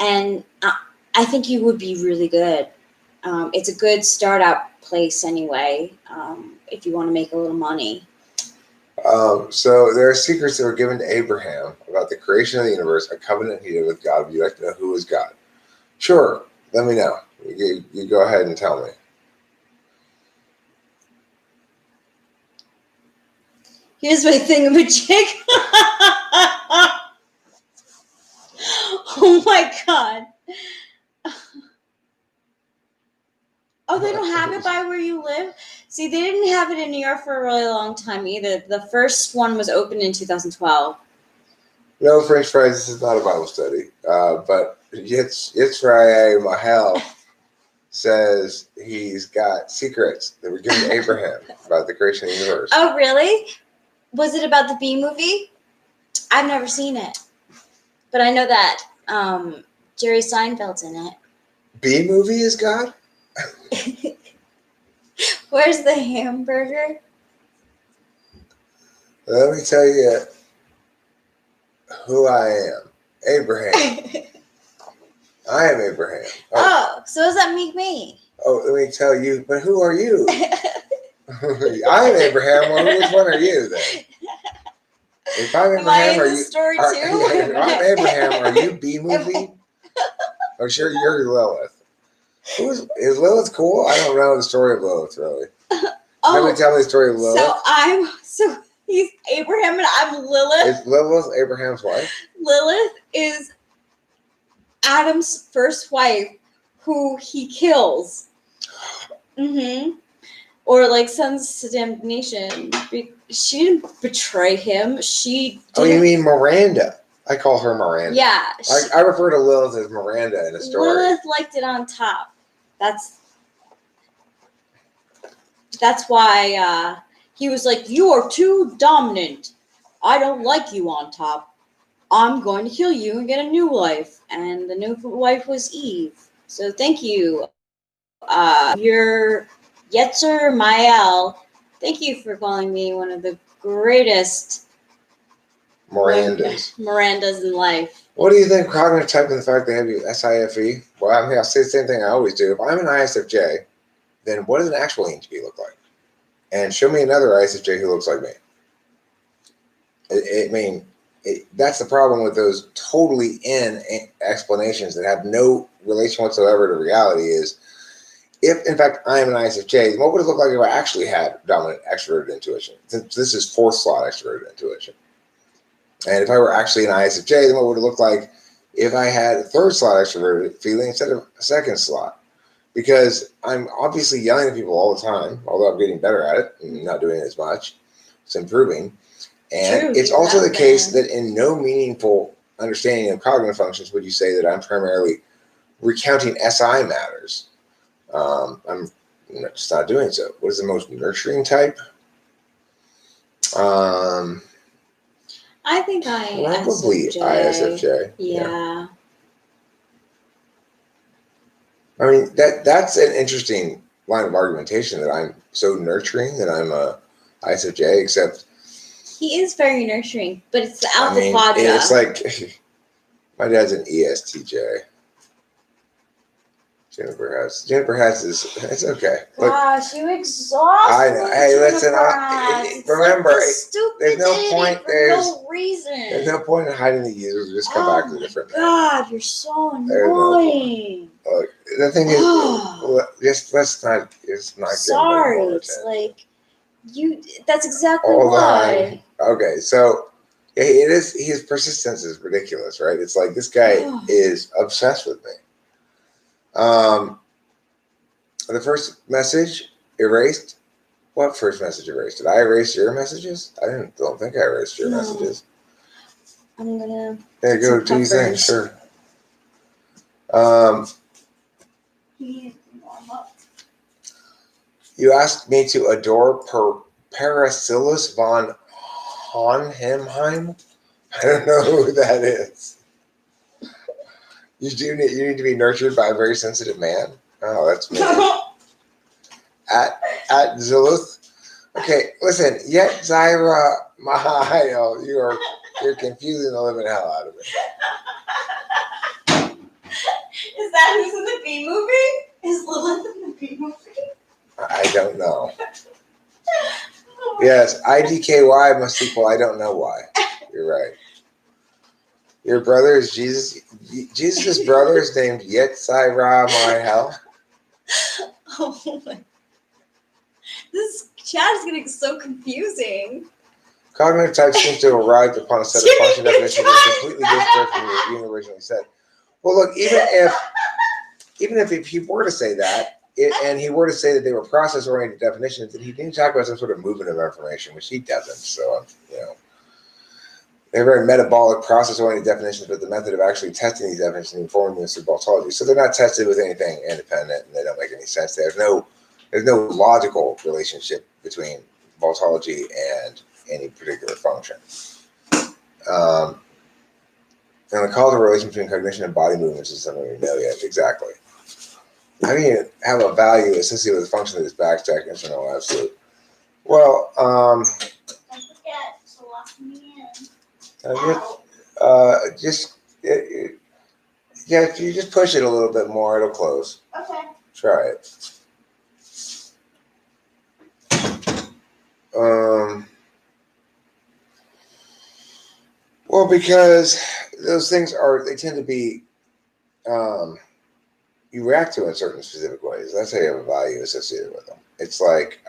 and I think you would be really good. It's a good startup place anyway, if you want to make a little money. So there are secrets that were given to Abraham about the creation of the universe, a covenant he did with God. Would you like to know who is God? Sure, let me know. You go ahead and tell me. Here's my thingamajig. Oh my god. Oh, they don't have it by where you live? See, they didn't have it in New York for a really long time either. The first one was opened in 2012. No, French fries, this is not a Bible study. But Yitzhak Mahel says he's got secrets that were given to Abraham about the creation of the universe. Oh, really? Was it about the Bee Movie? I've never seen it. But I know that Jerry Seinfeld's in it. Bee Movie is God? Where's the hamburger? Let me tell you who I am. Abraham. I am Abraham. Oh, so does that make me? Oh, let me tell you, but who are you? I am Abraham. Well, which one are you then? If I'm Abraham, am I in are the you? Story too? If I'm Abraham, are you B movie? Oh, sure, you're Lilith. Is Lilith cool? I don't know the story of Lilith really. Nobody tell me the story of Lilith. So he's Abraham and I'm Lilith. Is Lilith Abraham's wife? Lilith is Adam's first wife, who he kills. Or like sends to damnation. She didn't betray him. Oh, you mean Miranda? I call her Miranda. Yeah. I refer to Lilith as Miranda in a story. Lilith liked it on top. That's why he was like, "You are too dominant. I don't like you on top. I'm going to kill you and get a new wife." And the new wife was Eve. So thank you. Your Yetzer Mael. Thank you for calling me one of the greatest Mirandas in life. What do you think cognitive type and the fact they have you SIFE? Well, I mean, I'll say the same thing I always do. If I'm an ISFJ, then what does an actual ENTP look like? And show me another ISFJ who looks like me. That's the problem with those totally explanations that have no relation whatsoever to reality is, if in fact I am an ISFJ, then what would it look like if I actually had dominant extroverted intuition? Since this is fourth slot extroverted intuition. And if I were actually an ISFJ, then what would it look like if I had a third slot extroverted feeling instead of a second slot? Because I'm obviously yelling at people all the time, although I'm getting better at it and not doing it as much. It's improving. And it's also the case that in no meaningful understanding of cognitive functions would you say that I'm primarily recounting SI matters. I'm just not doing so. What is the most nurturing type? I think probably ISFJ. Yeah. I mean, that's an interesting line of argumentation that I'm so nurturing that I'm a ISFJ, except he is very nurturing, but it's the alpha quadra. It's like my dad's an ESTJ. Juniper Hats. Juniper Hats it's okay. Look, Gosh, you exhaust I me know. with Hey, Juniper listen. Hats. It's Remember, like this there's no stupidity point. for no reason. There's no point in hiding the users. Just come back to a different name. God, you're so There's no annoying. Look, the thing is, let's not get Sorry, more it's attention. like you. That's exactly Hold why. on. Okay, so yeah, it is. His persistence is ridiculous, right? It's like this guy is obsessed with me. The first message erased. What first message erased? Did I erase your messages? Don't think I erased your messages. I'm gonna. There you go. Do your thing, sure. You asked me to adore Paracelsus von Hohenheim. I don't know who that is. You need to be nurtured by a very sensitive man. Oh, that's me. at Zuluth. Okay, listen. Yet Zaira Mahayo, you're confusing the living hell out of me. Is that who's in the B movie? Is Lilith in the B movie? I don't know. Yes, IDKY must equal I don't know why. You're right. Your brother is Jesus. Jesus' brother is named Yetzirah Mahel. Oh my. This chat is getting so confusing. Cognitive type seems to have arrived upon a set of function definitions that are completely disparate from what you originally said. Well, look, even if he were to say that, and he were to say that they were process-oriented definitions, then he didn't talk about some sort of movement of information, which he doesn't. So, they're very metabolic, process-oriented definitions, but the method of actually testing these definitions and informing them through boltology. So they're not tested with anything independent, and they don't make any sense. There's no logical relationship between boltology and any particular function. And the causal relation between cognition and body movements is something we know yet. Exactly. How do you have a value associated with a function that is backstacked and no absolute? Well, don't forget to lock me in. If you just push it a little bit more, it'll close. Okay. Try it. Well, because those things they tend to be, you react to in certain specific ways. That's how you have a value associated with them. It's like,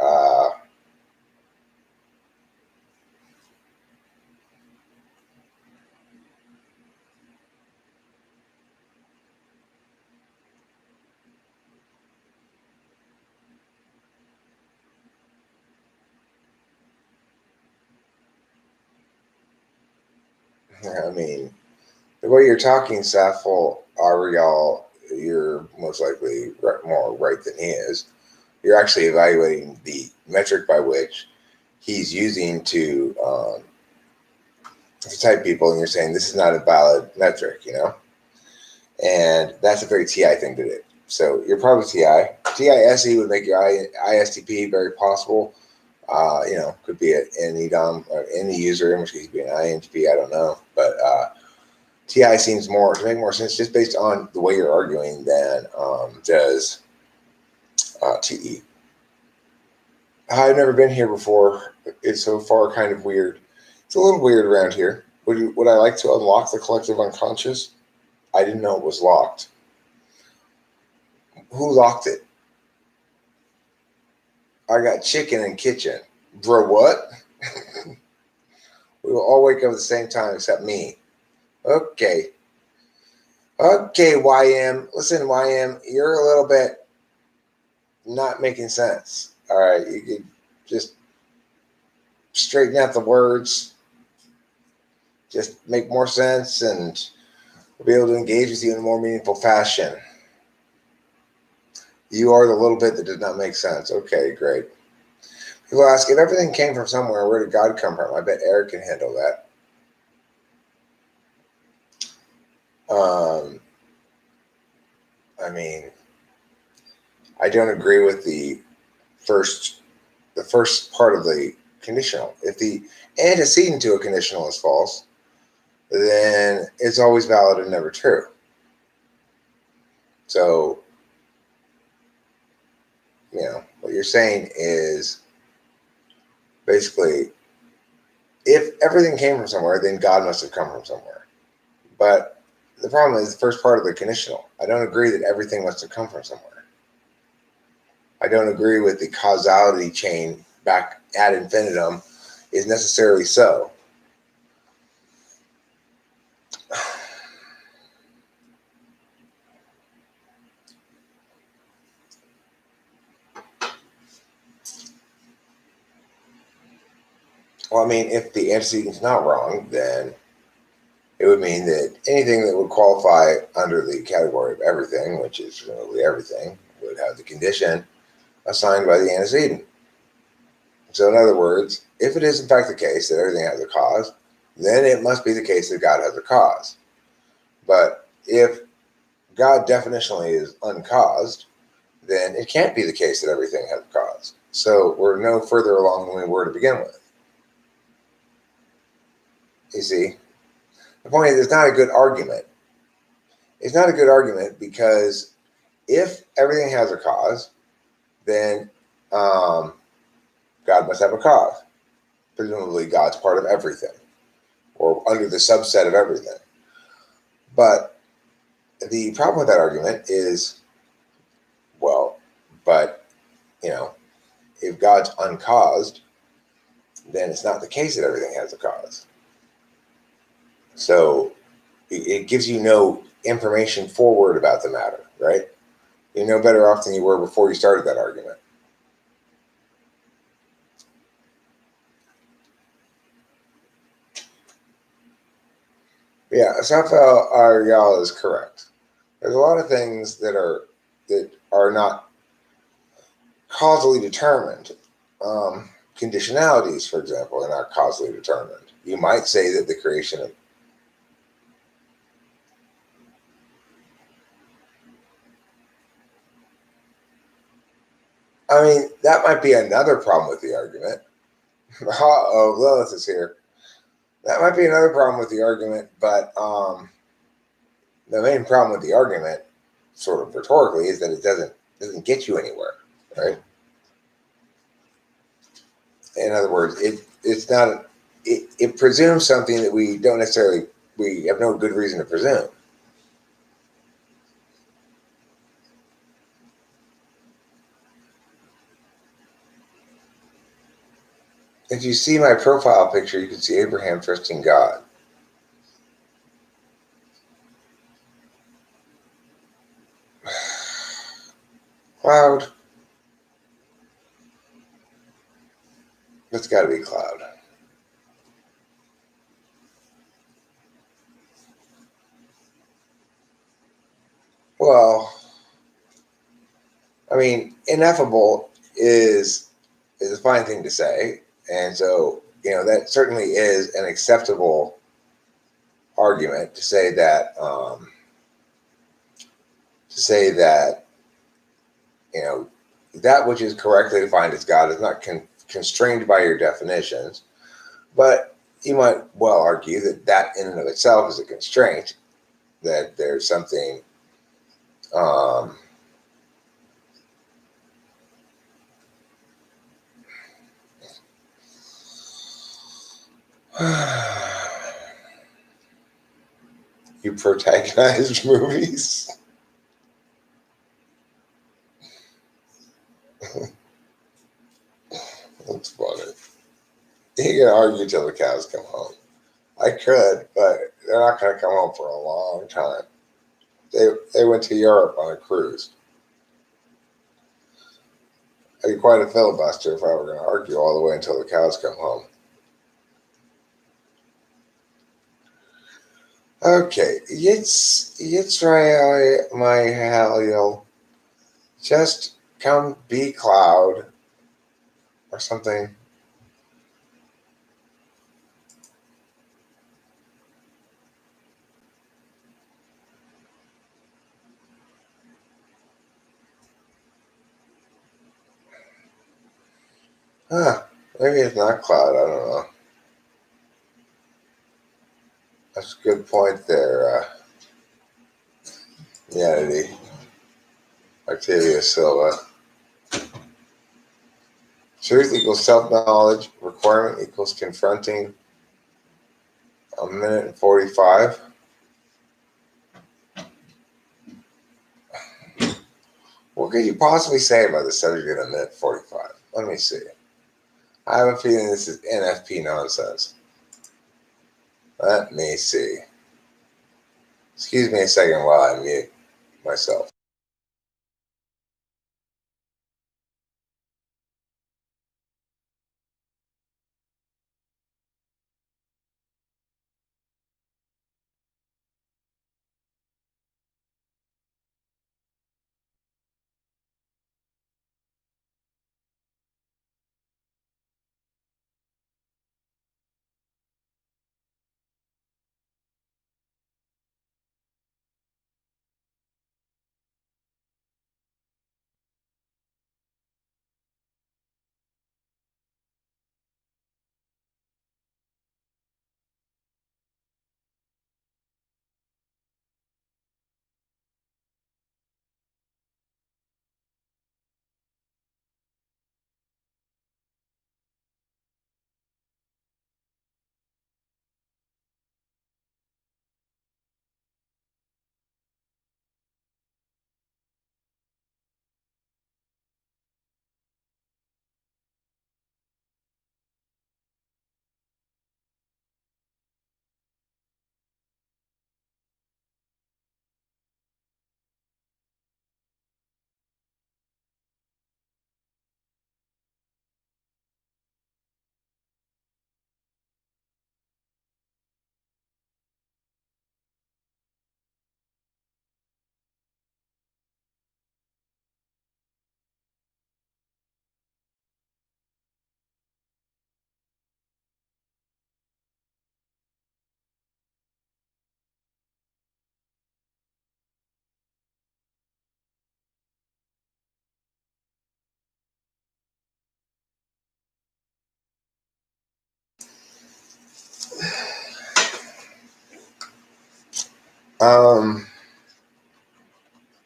I mean, the way you're talking, Safel Ariel, you're most likely more right than he is. You're actually evaluating the metric by which he's using to type people, and you're saying this is not a valid metric, and that's a very TI thing to do. So you're probably TI. TISE would make your ISTP very possible. Could be an EDOM or any user, in which case could be an INTP, I don't know. But TI seems to make more sense just based on the way you're arguing than does TE. I've never been here before. It's so far kind of weird. It's a little weird around here. Would I like to unlock the collective unconscious? I didn't know it was locked. Who locked it? I got chicken in kitchen. Bro, what? We will all wake up at the same time except me. Okay, YM. Listen, YM, you're a little bit not making sense. All right, you could just straighten out the words, just make more sense, and we'll be able to engage with you in a more meaningful fashion. You are the little bit that did not make sense. Okay, great. People ask, if everything came from somewhere, where did God come from? I bet Eric can handle that. I don't agree with the first part of the conditional. If the antecedent to a conditional is false, then it's always valid and never true. So what you're saying is basically, if everything came from somewhere, then God must have come from somewhere. But the problem is the first part of the conditional. I don't agree that everything must have come from somewhere. I don't agree with the causality chain back ad infinitum is necessarily so. Well, I mean, if the antecedent's not wrong, then it would mean that anything that would qualify under the category of everything, which is presumably everything, would have the condition assigned by the antecedent. So, in other words, if it is in fact the case that everything has a cause, then it must be the case that God has a cause. But if God definitionally is uncaused, then it can't be the case that everything has a cause. So we're no further along than we were to begin with. You see, the point is, it's not a good argument. It's not a good argument because if everything has a cause, then God must have a cause. Presumably, God's part of everything, or under the subset of everything. But the problem with that argument is, well, but, if God's uncaused, then it's not the case that everything has a cause. So it gives you no information forward about the matter, right? You're no better off than you were before you started that argument. Yeah, Safel Arial is correct. There's a lot of things that are not causally determined. Conditionalities, for example, are not causally determined. You might say that the creation of that might be another problem with the argument. Oh, Lilith is here. That might be another problem with the argument, but the main problem with the argument, sort of rhetorically, is that it doesn't get you anywhere, right? In other words, it presumes something that we have no good reason to presume. If you see my profile picture, you can see Abraham trusting God. Cloud. It's got to be Cloud. Well, ineffable is a fine thing to say, and so that certainly is an acceptable argument to say that that which is correctly defined as God is not constrained by your definitions, but you might well argue that in and of itself is a constraint, that there's something you protagonized movies. That's funny. You can argue till the cows come home. I could, but they're not going to come home for a long time. They went to Europe on a cruise. I'd be quite a filibuster if I were going to argue all the way until the cows come home. Okay, Yitzray my Halil, just come be Cloud or something. Maybe it's not Cloud. I don't know. That's a good point there, Yanity. Octavia Silva. Truth equals self-knowledge. Requirement equals confronting. 1 minute and 45. What could you possibly say about the subject in 1 minute 45? Let me see. I have a feeling this is NFP nonsense. Let me see. Excuse me a second while I mute myself.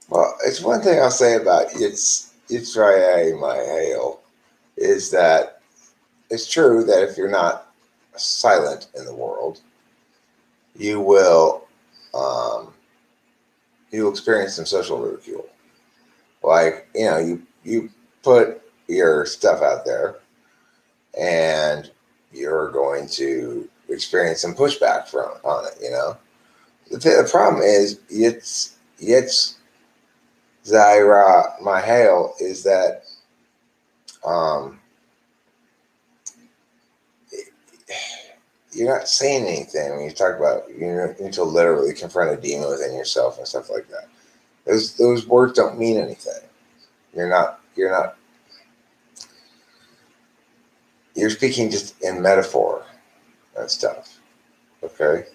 Well, it's one thing I'll say about Yitzhak my hail is that it's true that if you're not silent in the world, you will you experience some social ridicule. Like, you put your stuff out there and you're going to experience some pushback from on it. The problem is it's Zaira Mahale is that you're not saying anything when you talk about you need to literally confront a demon within yourself and stuff like that. Those words don't mean anything. You're speaking just in metaphor and stuff. Okay?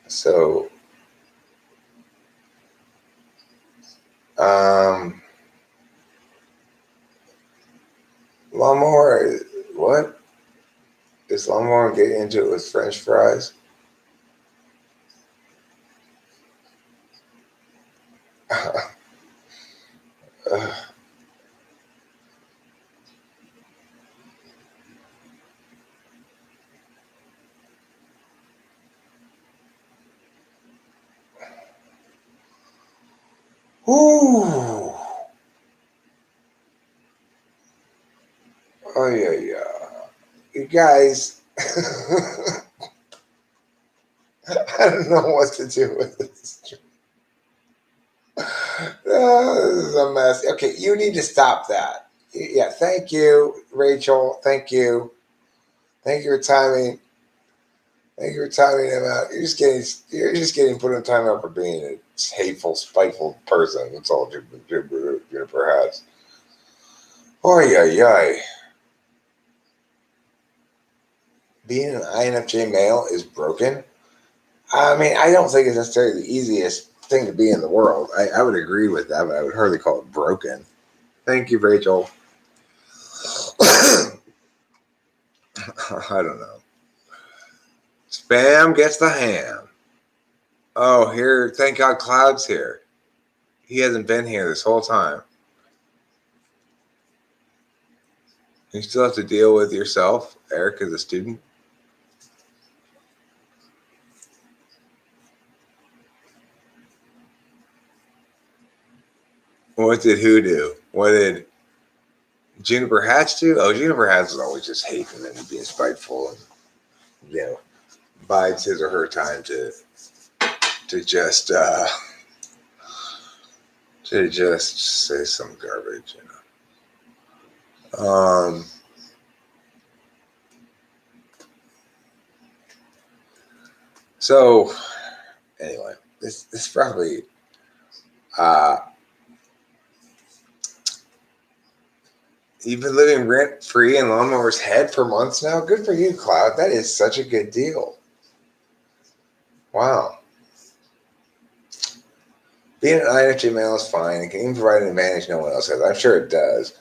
So Lawnmower, what? Is Lawnmower getting into it with French fries? Ooh. Oh, yeah. You guys, I don't know what to do with this. This is a mess. Okay, you need to stop that. Yeah, thank you, Rachel. Thank you. Thank you for timing. Thank you for timing him out. You're just getting put in timeout for being a hateful, spiteful person. That's all Juniper has. Oy, oy, oy. Being an INFJ male is broken. I mean, I don't think it's necessarily the easiest thing to be in the world. I would agree with that, but I would hardly call it broken. Thank you, Rachel. I don't know. Spam gets the ham. Oh, here, thank God Cloud's here. He hasn't been here this whole time. You still have to deal with yourself, Eric, as a student. What did who do? What did Juniper Hats do? Oh, Juniper Hats is always just hating and being spiteful, and bides his or her time to just say some garbage, So anyway, this probably uh, you've been living rent free in Lawnmower's Head for months now. Good for you, Cloud. That is such a good deal. Wow. Being an INFJ male is fine. It can even provide an advantage no one else has. I'm sure it does.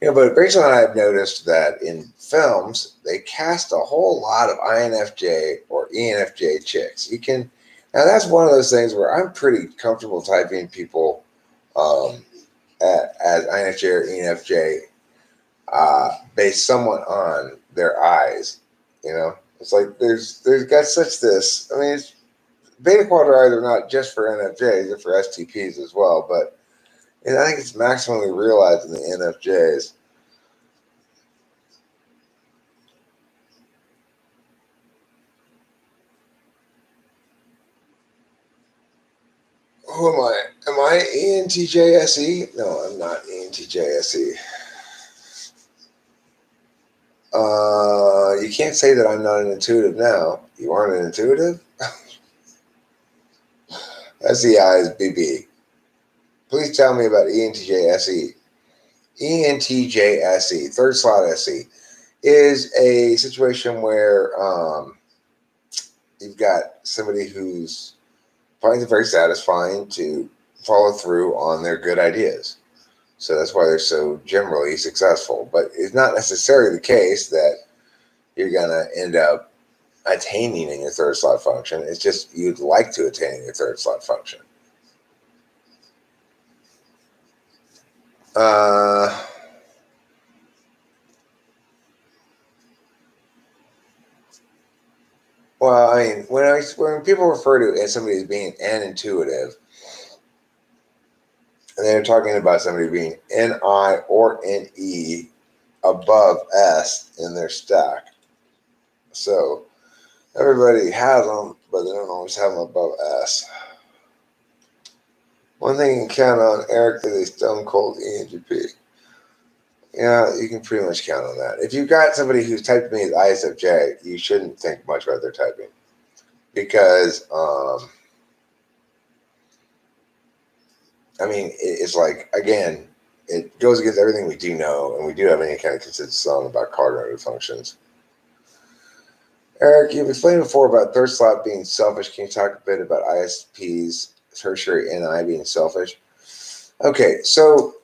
But Rachel and I have noticed that in films, they cast a whole lot of INFJ or ENFJ chicks. Now that's one of those things where I'm pretty comfortable typing people as INFJ or ENFJ based somewhat on their eyes. It's like there's got such this. I mean, beta quadri are not just for NFJs; they're for STPs as well. But I think it's maximally realized in the NFJs. Who am I? Am I ENTJSE? No, I'm not ENTJSE. You can't say that I'm not an intuitive now. You aren't an intuitive? SEI is BB. Please tell me about ENTJSE. ENTJSE, third slot SE, is a situation where you've got somebody who's finds it very satisfying to follow through on their good ideas. So that's why they're so generally successful. But it's not necessarily the case that you're going to end up attaining in your third slot function. It's just you'd like to attain in your third slot function. Well, I mean, when people refer to as somebody as being an intuitive, and they're talking about somebody being NI or NE above S in their stack. So everybody has them, but they don't always have them above S. One thing you can count on, Eric, is a stone cold ENGP. Yeah, you can pretty much count on that. If you've got somebody who's typed me as ISFJ, you shouldn't think much about their typing. Because, I mean, it's like, again, it goes against everything we do know, and we do have any kind of consensus on about cardinal functions. Eric, you've explained before about third slot being selfish. Can you talk a bit about ISPs, tertiary NI being selfish? Okay, so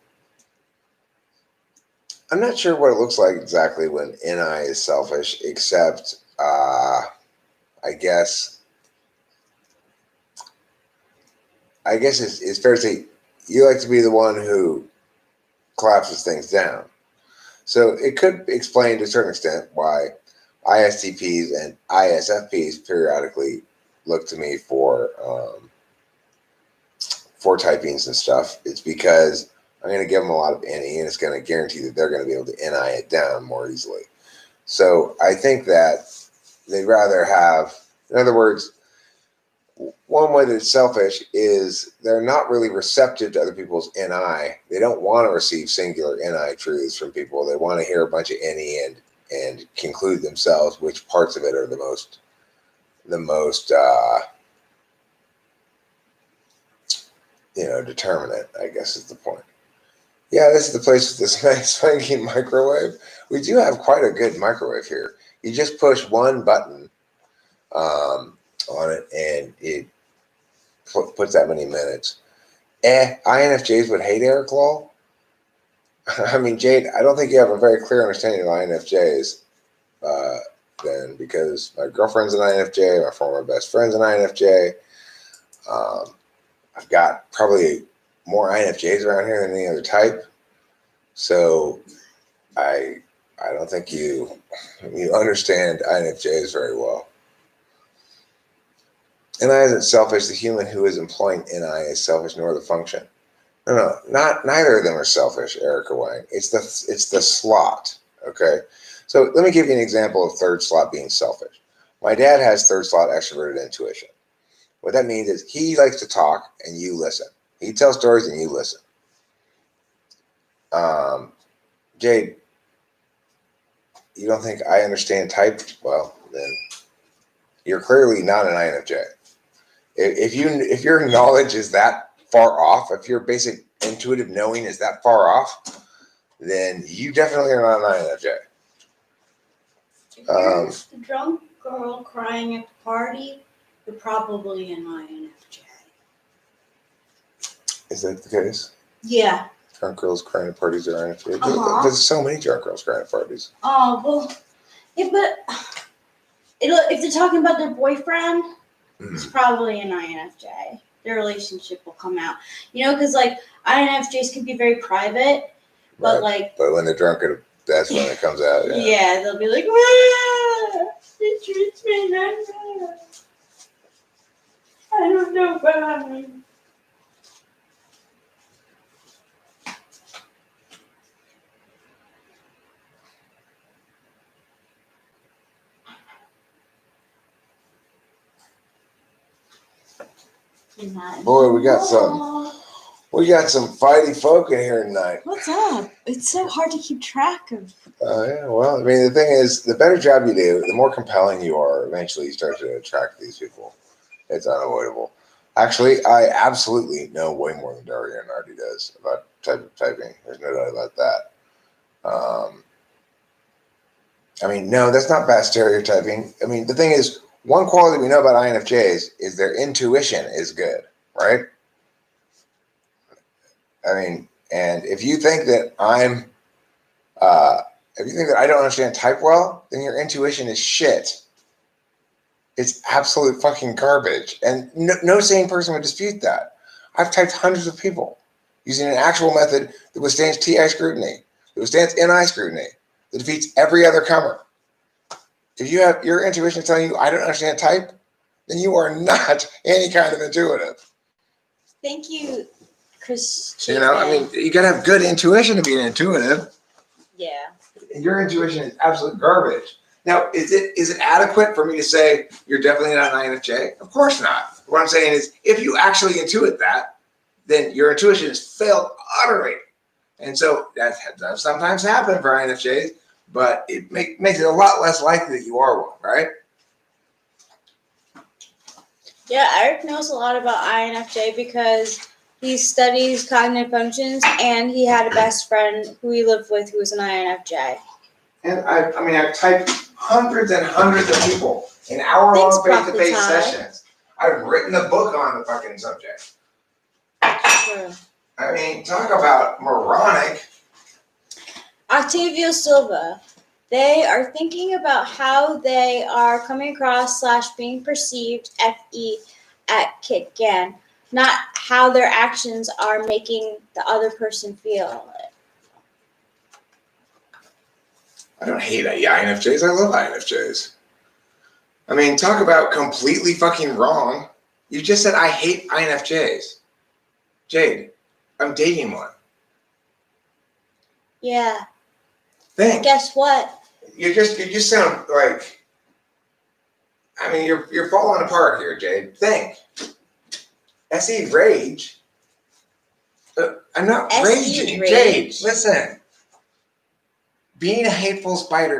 I'm not sure what it looks like exactly when NI is selfish, except I guess it's fair to say you like to be the one who collapses things down. So it could explain to a certain extent why ISTPs and ISFPs periodically look to me for typings and stuff. It's because I'm going to give them a lot of NE, and it's going to guarantee that they're going to be able to NI it down more easily. So I think that they'd rather have, in other words, one way that it's selfish is they're not really receptive to other people's NI. They don't want to receive singular NI truths from people. They want to hear a bunch of NE and conclude themselves which parts of it are the most determinate, I guess is the point. Yeah, this is the place with this nice funky microwave. We do have quite a good microwave here. You just push one button on it, and it puts that many minutes. INFJs would hate Eric Law. I mean, Jade, I don't think you have a very clear understanding of INFJs then, because my girlfriend's an INFJ, my former best friend's an INFJ. I've got probably more INFJs around here than any other type. So I I don't think you understand INFJs very well. NI isn't selfish. The human who is employing NI is selfish, nor the function. No, neither of them are selfish, Erica Wang. It's the slot. Okay, so let me give you an example of third slot being selfish. My dad has third slot extroverted intuition. What that means is he likes to talk and you listen. He tells stories and you listen. Jade, you don't think I understand type? Well, then you're clearly not an INFJ. If your knowledge is that far off, if your basic intuitive knowing is that far off, then you definitely are not an INFJ. If you're the drunk girl crying at the party, you're probably an INFJ. Is that the case? Yeah. Drunk girls crying at parties are INFJ. Uh-huh. There's so many drunk girls crying at parties. Oh, well, yeah, but if they're talking about their boyfriend, it's probably an INFJ. Their relationship will come out. You know, because, like, INFJs can be very private, but, like... But when they're drunk, that's when it comes out. Yeah, they'll be like, ah, he treats me like that. I don't know about him. Boy, we got some fighty folk in here tonight. What's up? It's so hard to keep track of. Yeah, well, I mean, the thing is, the better job you do, the more compelling you are, eventually you start to attract these people. It's unavoidable. Actually, I absolutely know way more than Daria and Artie does about typing. There's no doubt about that. I mean, no, that's not bad stereotyping. I mean, the thing is, one quality we know about INFJs is their intuition is good, right? I mean, and if you think that if you think that I don't understand type well, then your intuition is shit. It's absolute fucking garbage. And no sane person would dispute that. I've typed hundreds of people using an actual method that withstands TI scrutiny, that withstands NI scrutiny, that defeats every other comer. If you have your intuition telling you I don't understand type, then you are not any kind of intuitive. Thank you, Chris. You know, I mean, you gotta have good intuition to be an intuitive. Yeah. And your intuition is absolute garbage. Now, is it adequate for me to say you're definitely not an INFJ? Of course not. What I'm saying is, if you actually intuit that, then your intuition has failed utterly. And so that does sometimes happen for INFJs, but it makes it a lot less likely that you are one, right? Yeah, Eric knows a lot about INFJ because he studies cognitive functions and he had a best friend who he lived with who was an INFJ. And I've typed hundreds and hundreds of people in hour-long face-to-face sessions. I've written a book on the fucking subject. True. I mean, talk about moronic. Octavio Silva. They are thinking about how they are coming across / being perceived FE at KitGan, not how their actions are making the other person feel it. I don't hate INFJs. I love INFJs. I mean, talk about completely fucking wrong. You just said I hate INFJs. Jade, I'm dating one. Yeah. Think. Guess what? You just sound like, I mean, you're falling apart here, Jade. Think. SE rage. I'm not raging. Rage. Jade, listen. Being a hateful spite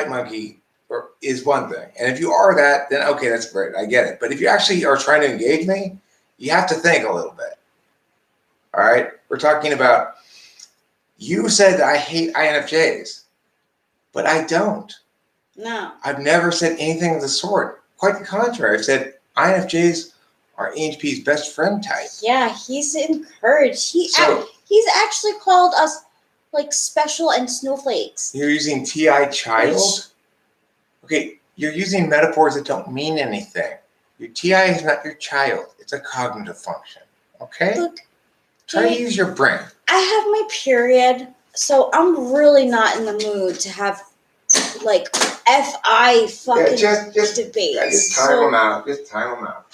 monkey is one thing. And if you are that, then okay, that's great. I get it. But if you actually are trying to engage me, you have to think a little bit. All right? We're talking about, you said that I hate INFJs, but I don't. No. I've never said anything of the sort. Quite the contrary. I've said INFJs are ENFP's best friend type. Yeah, he's encouraged. He's actually called us like special and snowflakes. You're using TI child? Okay, you're using metaphors that don't mean anything. Your TI is not your child. It's a cognitive function. Okay? Look, Try to use your brain. I have my period So I'm really not in the mood to have like FI fucking just debates. Yeah, just time them out. Just time them out.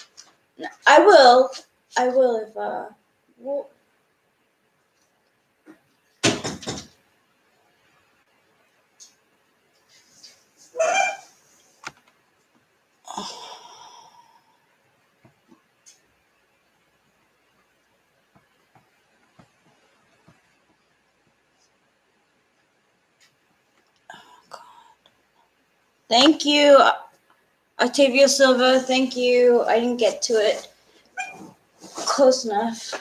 I will if well, thank you, Octavio Silva. Thank you. I didn't get to it close enough.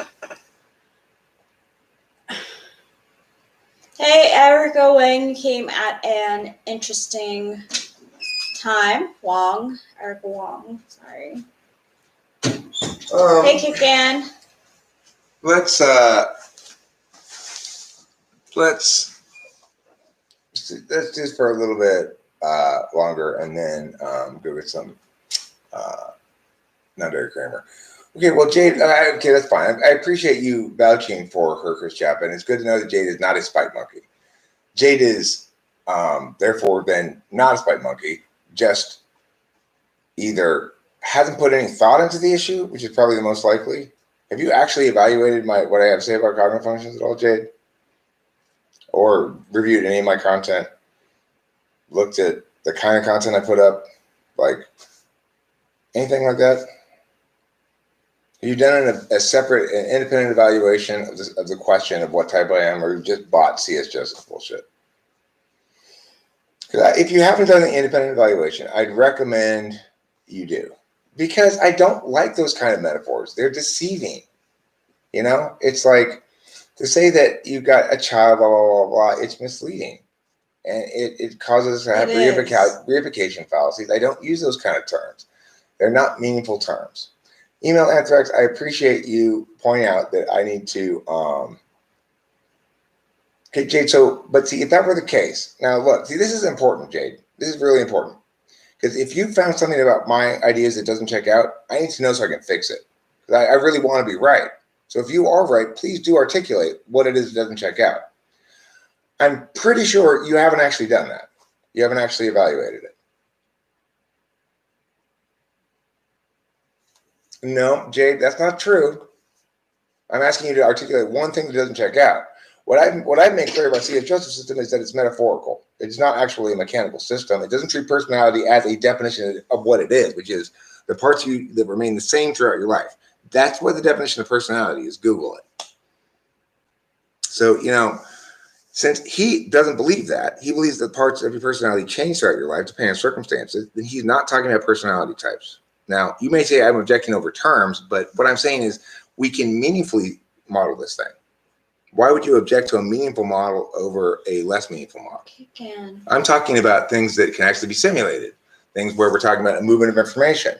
Hey, Erica Wang came at an interesting time. Erica Wong, sorry. Hey, Kikan. Let's just for a little bit longer, and then go get some non-dairy Kramer. Okay, well, Jade, okay, that's fine. I appreciate you vouching for her, Chris Chapman. It's good to know that Jade is not a spite monkey. Jade is, therefore, then not a spite monkey, just either hasn't put any thought into the issue, which is probably the most likely. Have you actually evaluated what I have to say about cognitive functions at all, Jade? Or reviewed any of my content? Looked at the kind of content I put up? Like, anything like that? Have you done a separate and independent evaluation of the question of what type I am, or you just bought C.S. Joseph bullshit? Because if you haven't done the independent evaluation, I'd recommend you do. Because I don't like those kind of metaphors. They're deceiving. You know? It's like to say that you've got a child, blah, blah, blah, blah, it's misleading. And it causes us to have reification fallacies. I don't use those kind of terms. They're not meaningful terms. Email Anthrax, I appreciate you pointing out that I need to okay, Jade, but see, if that were the case, now look, see, this is important, Jade. This is really important. Because if you found something about my ideas that doesn't check out, I need to know so I can fix it. Because I really want to be right. So if you are right, please do articulate what it is that doesn't check out. I'm pretty sure you haven't actually done that. You haven't actually evaluated it. No, Jade, that's not true. I'm asking you to articulate one thing that doesn't check out. What I've made clear about C.S. Joseph's system is that it's metaphorical. It's not actually a mechanical system. It doesn't treat personality as a definition of what it is, which is the parts of you that remain the same throughout your life. That's what the definition of personality is. Google it. So, you know, since he doesn't believe that, he believes that parts of your personality change throughout your life depending on circumstances, then he's not talking about personality types. Now, you may say I'm objecting over terms, but what I'm saying is we can meaningfully model this thing. Why would you object to a meaningful model over a less meaningful model? I'm talking about things that can actually be simulated, things where we're talking about a movement of information,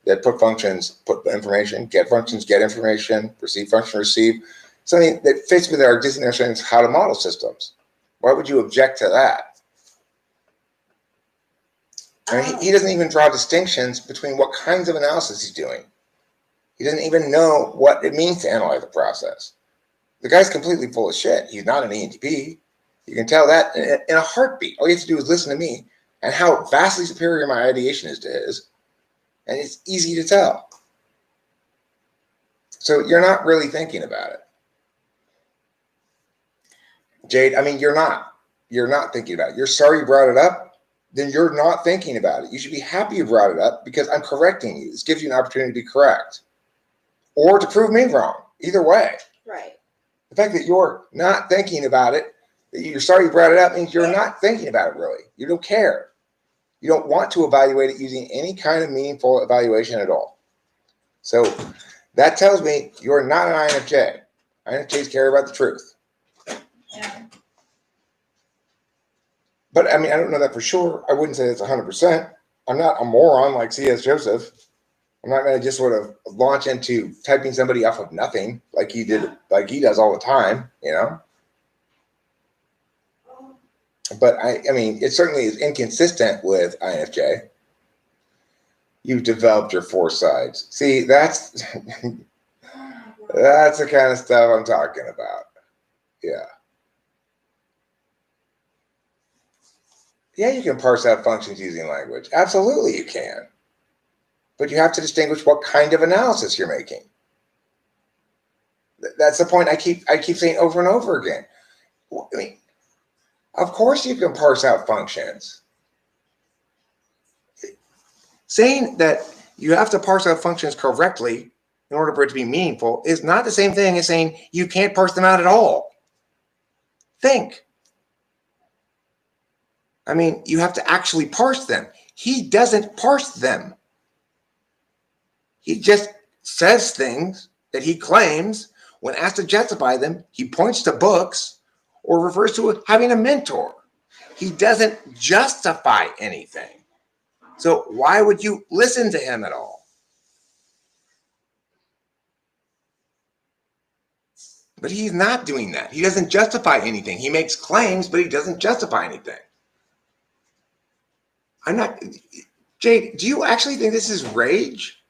that put functions, put information, get functions, get information, receive function, receive, something that fits with our existing understanding of how to model systems. Why would you object to that? I mean, he doesn't even draw distinctions between what kinds of analysis he's doing. He doesn't even know what it means to analyze the process. The guy's completely full of shit. He's not an ENTP. You can tell that in a heartbeat. All you have to do is listen to me and how vastly superior my ideation is to his. And it's easy to tell. So you're not really thinking about it. Jade, I mean, you're not. You're not thinking about it. You're sorry you brought it up? Then you're not thinking about it. You should be happy you brought it up because I'm correcting you. This gives you an opportunity to be correct. Or to prove me wrong. Either way. Right. The fact that you're not thinking about it, that you're sorry you brought it up, means you're not thinking about it really. You don't care. You don't want to evaluate it using any kind of meaningful evaluation at all. So that tells me you're not an INFJ. INFJs care about the truth. Yeah. But I mean, I don't know that for sure. I wouldn't say it's 100%. I'm not a moron like C.S. Joseph. I'm not going to just sort of launch into typing somebody off of nothing like he did, like he does all the time, you know? But I mean, it certainly is inconsistent with INFJ. You've developed your four sides. See, that's the kind of stuff I'm talking about. Yeah. Yeah, you can parse out functions using language. Absolutely, you can. But you have to distinguish what kind of analysis you're making. That's the point I keep saying over and over again. I mean, of course you can parse out functions. Saying that you have to parse out functions correctly in order for it to be meaningful is not the same thing as saying you can't parse them out at all. Think. I mean, you have to actually parse them. He doesn't parse them. He just says things that he claims. When asked to justify them, he points to books or refers to having a mentor. He doesn't justify anything. So why would you listen to him at all? But he's not doing that. He doesn't justify anything. He makes claims, but he doesn't justify anything. Jade, do you actually think this is rage?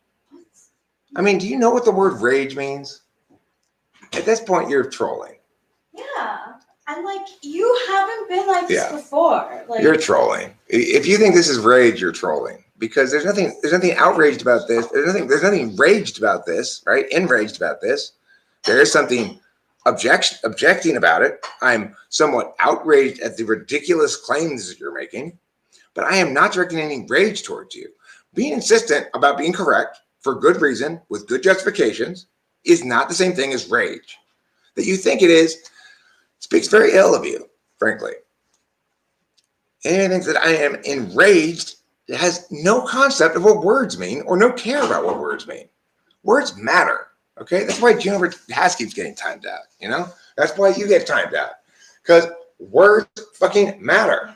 I mean, do you know what the word rage means? At this point, you're trolling. Yeah. And like, you haven't been like this before. Like, you're trolling. If you think this is rage, you're trolling. Because there's nothing outraged about this. There's nothing raged about this, right? Enraged about this. There is something objecting about it. I'm somewhat outraged at the ridiculous claims that you're making, but I am not directing any rage towards you. Being insistent about being correct for good reason with good justifications is not the same thing as rage. That you think it is speaks very ill of you, frankly. Anyone thinks that I am enraged has no concept of what words mean or no care about what words mean. Words matter, okay? That's why Juniper Hats keeps getting timed out, you know? That's why you get timed out, because words fucking matter.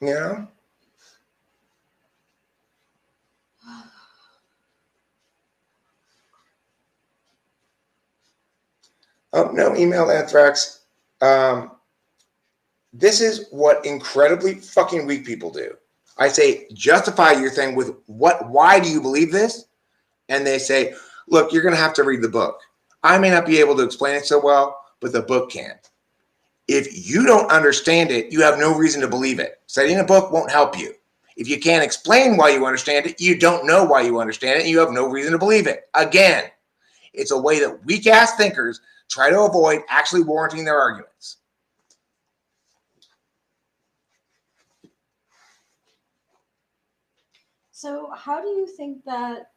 You know? Oh, no email anthrax. This is what incredibly fucking weak people do. I say, justify your thing with why do you believe this? And they say, look, you're going to have to read the book. I may not be able to explain it so well, but the book can. If you don't understand it, you have no reason to believe it. Studying a book won't help you. If you can't explain why you understand it, you don't know why you understand it, and you have no reason to believe it. Again, it's a way that weak-ass thinkers try to avoid actually warranting their arguments. so how do you think that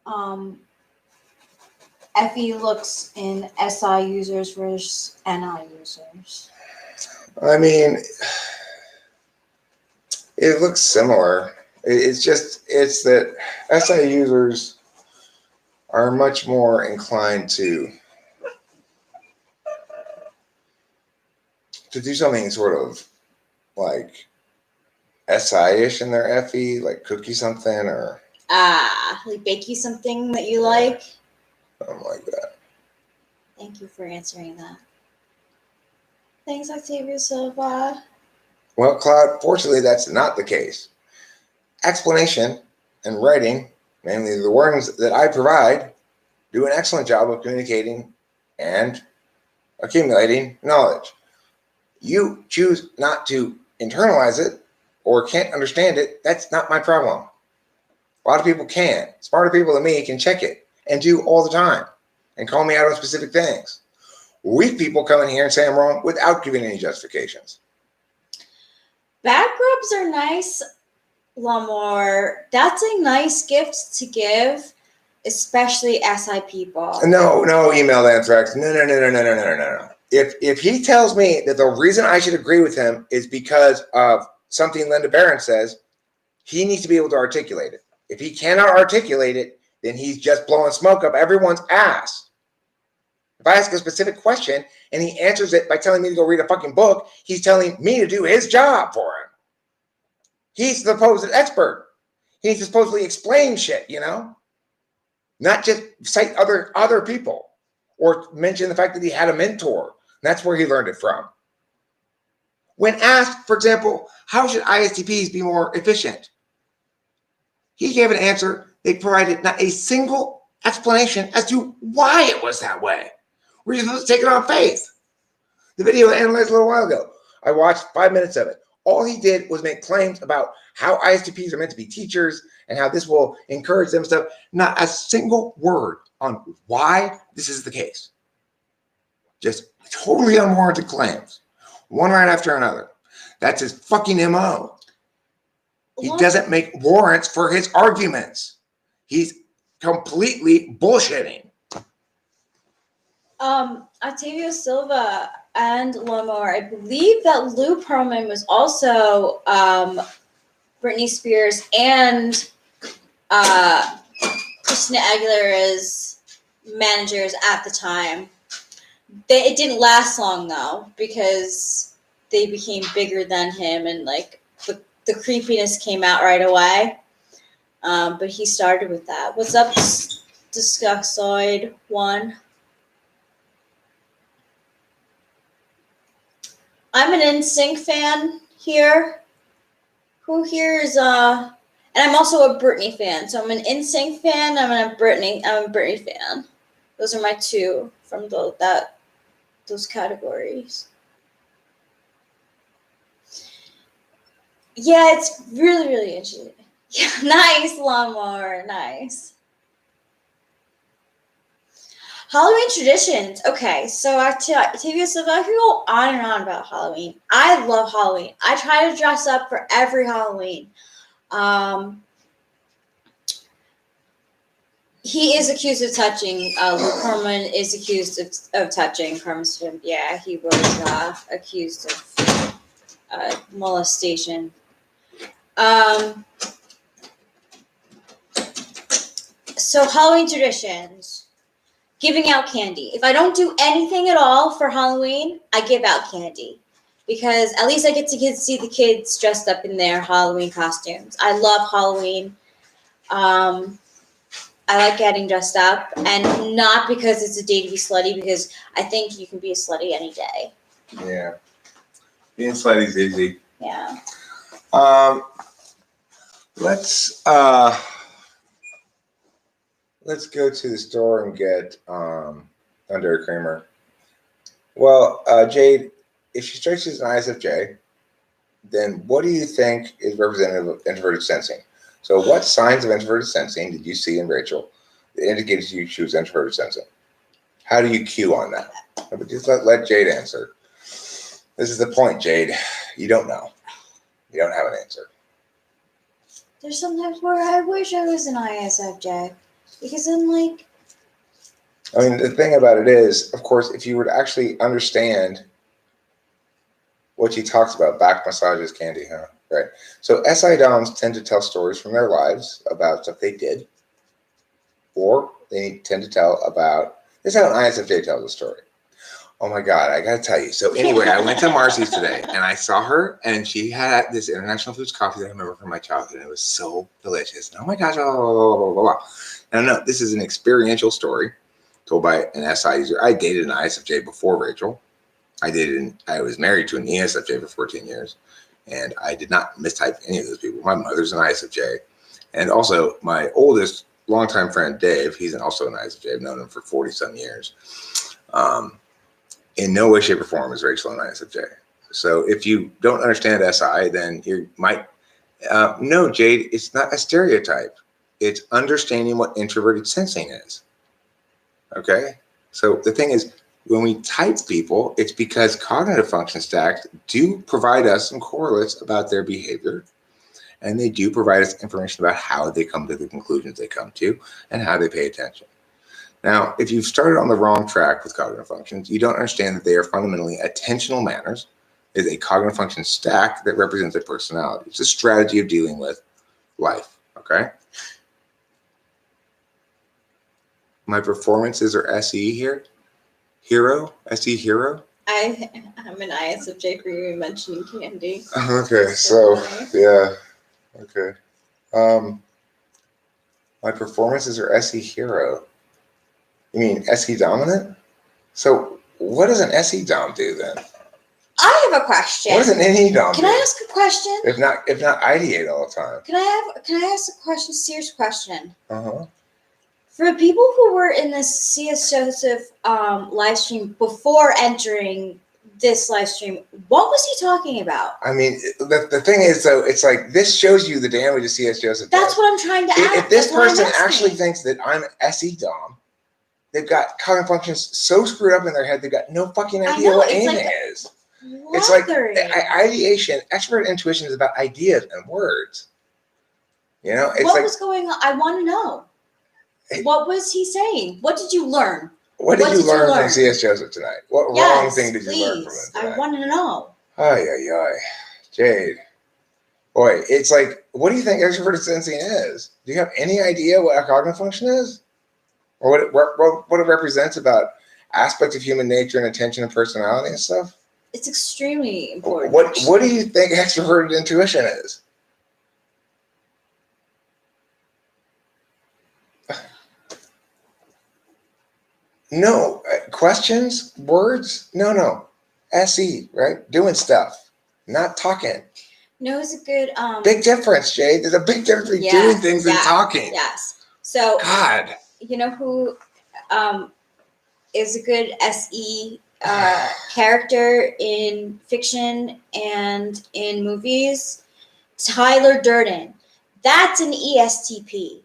FE looks in SI users versus NI users? I mean, it looks similar. It's that SI users are much more inclined to do something sort of like SI-ish in their FE, like cookie something or Like bakey something that you like. something like that. Thank you for answering that. Thanks, Octavia Silva. Well, Cloud, fortunately, that's not the case. Explanation and writing, mainly the ones that I provide, do an excellent job of communicating and accumulating knowledge. You choose not to internalize it or can't understand it, that's not my problem. A lot of people can. Smarter people than me can check it and do all the time and call me out on specific things. Weak people come in here and say I'm wrong without giving any justifications. Back rubs are nice, Lamore. That's a nice gift to give, especially SI people. No, email anthrax. No. If he tells me that the reason I should agree with him is because of something Linda Barron says, he needs to be able to articulate it. If he cannot articulate it, then he's just blowing smoke up everyone's ass. If I ask a specific question and he answers it by telling me to go read a fucking book, he's telling me to do his job for him. He's the supposed expert. He needs to supposedly explain shit, you know? Not just cite other people or mention the fact that he had a mentor. That's where he learned it from. When asked, for example, how should ISTPs be more efficient? He gave an answer. They provided not a single explanation as to why it was that way. We're supposed to take it on faith. The video I analyzed a little while ago. I watched 5 minutes of it. All he did was make claims about how ISTPs are meant to be teachers and how this will encourage them stuff. Not a single word on why this is the case. Just totally unwarranted claims, one right after another. That's his fucking MO. He doesn't make warrants for his arguments. He's completely bullshitting. Octavio Silva and Lawnmower. I believe that Lou Pearlman was also Britney Spears and Christina Aguilera's managers at the time. It didn't last long though, because they became bigger than him, and like the creepiness came out right away. But he started with that. What's up, Discuxoid 1? I'm an NSYNC fan here. Who here is and I'm also a Britney fan. So I'm an NSYNC fan. I'm a Britney fan. Those are my two from those categories. Yeah, it's really, really interesting. Yeah, nice, Lawnmower. Nice. Halloween traditions. Okay, so Octavia Silva, I can go on and on about Halloween. I love Halloween. I try to dress up for every Halloween. He is accused of touching. Luke Corman is accused of touching Carmen. Yeah, he was accused of molestation. So Halloween traditions. Giving out candy. If I don't do anything at all for Halloween, I give out candy. Because at least I get to see the kids dressed up in their Halloween costumes. I love Halloween. I like getting dressed up. And not because it's a day to be slutty, because I think you can be a slutty any day. Yeah. Being slutty is easy. Yeah. Let's go to the store and get Under a Creamer. Well, Jade, if she strikes you as an ISFJ, then what do you think is representative of introverted sensing? So what signs of introverted sensing did you see in Rachel that indicated to you she was introverted sensing? How do you cue on that? But just let Jade answer. This is the point, Jade. You don't know. You don't have an answer. There's sometimes where I wish I was an ISFJ. Because then, like... I mean, the thing about it is, of course, if you were to actually understand what she talks about, back massages, candy, huh? Right. So SI DOMs tend to tell stories from their lives about stuff they did, or they tend to tell about, this is how an ISFJ tells a story. Oh my God, I gotta tell you. So anyway, I went to Marcy's today and I saw her and she had this International Foods coffee that I remember from my childhood, and it was so delicious. And oh my gosh, blah, blah, blah, blah, blah. And no, this is an experiential story told by an SI user. I dated an ISFJ before Rachel. I was married to an ESFJ for 14 years, and I did not mistype any of those people. My mother's an ISFJ. And also my oldest longtime friend, Dave, he's also an ISFJ. I've known him for 40-some years. In no way, shape, or form is Rachel an ISFJ. So if you don't understand SI, then you might, no, Jade, it's not a stereotype. It's understanding what introverted sensing is. Okay? So the thing is, when we type people, it's because cognitive function stacks do provide us some correlates about their behavior, and they do provide us information about how they come to the conclusions they come to and how they pay attention. Now, if you've started on the wrong track with cognitive functions, you don't understand that they are fundamentally attentional manners, is a cognitive function stack that represents a personality. It's a strategy of dealing with life, okay? My performances are SE here. Hero? SE hero? I'm an ISFJ for you mentioning candy. Okay, so, yeah. Okay. My performances are SE hero. You mean SE dominant? So what does an SE dom do then? I have a question. What does an NE dom do? Can I ask a question? If not ideate all the time. Can I ask a question? Serious question. Uh-huh. For people who were in the CS Joseph live stream before entering this live stream. What was he talking about? I mean, the thing is, though, it's like this shows you the damage of C.S. Joseph. That's what I'm trying to ask. If this person actually thinks that I'm SE Dom, they've got cognitive functions so screwed up in their head, they've got no fucking idea what anything is. It's like ideation, extrovert intuition is about ideas and words. You know, it's what was going on? I want to know. What was he saying? What did you learn? What did you learn from C.S. Joseph tonight? What wrong thing did you learn from him tonight? I want to know. Ay. Jade. Boy, it's like, what do you think extroverted sensing is? Do you have any idea what a cognitive function is? Or what it represents about aspects of human nature and attention and personality and stuff? It's extremely important. What do you think extroverted intuition is? No. Questions? Words? No. SE, right? Doing stuff, not talking. No, it's a good big difference, Jade. There's a big difference between doing things and talking. Yes. So God. You know who is a good SE character in fiction and in movies? Tyler Durden. That's an ESTP.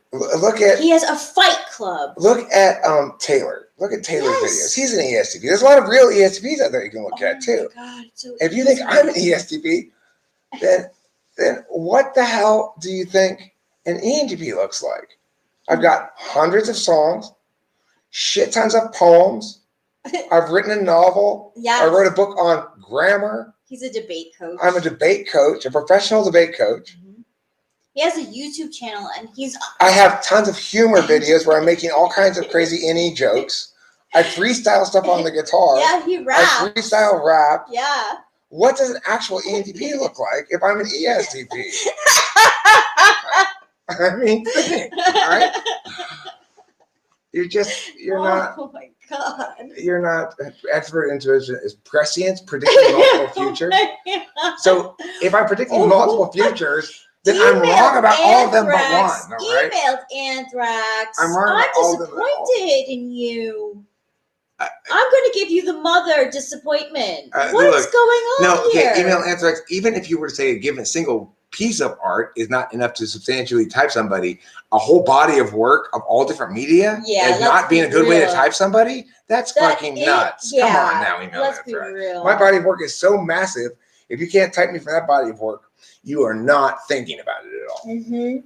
He has a fight club. Look at Taylor. Look at Taylor's videos. He's an ESTP. There's a lot of real ESTPs out there you can look at too. God, so if you think I'm an ESTP, then what the hell do you think an ENTP looks like? I've got hundreds of songs, shit tons of poems. I've written a novel. I wrote a book on grammar. He's a debate coach. I'm a debate coach, a professional debate coach. Mm-hmm. He has a YouTube channel, and I have tons of humor videos where I'm making all kinds of crazy NE jokes. I freestyle stuff on the guitar. Yeah, he raps. I freestyle rap. Yeah. What does an actual ENTP look like if I'm an ESTP? I mean, think, right? You're not. Oh my God. You're not. Extrovert intuition is prescience, predicting multiple futures. So if I'm predicting multiple futures, then I'm wrong about all of them but one. All right? Emailed Anthrax. I'm wrong about all of them. I'm disappointed in you. I'm going to give you the mother disappointment. What's going on here? Email Anthrax. Even if you were to say a given single piece of art is not enough to substantially type somebody, a whole body of work of all different media as not being a good way to type somebody, that's fucking nuts. Come on now, Email Anthrax. My body of work is so massive. If you can't type me for that body of work, you are not thinking about it at all. Mm-hmm.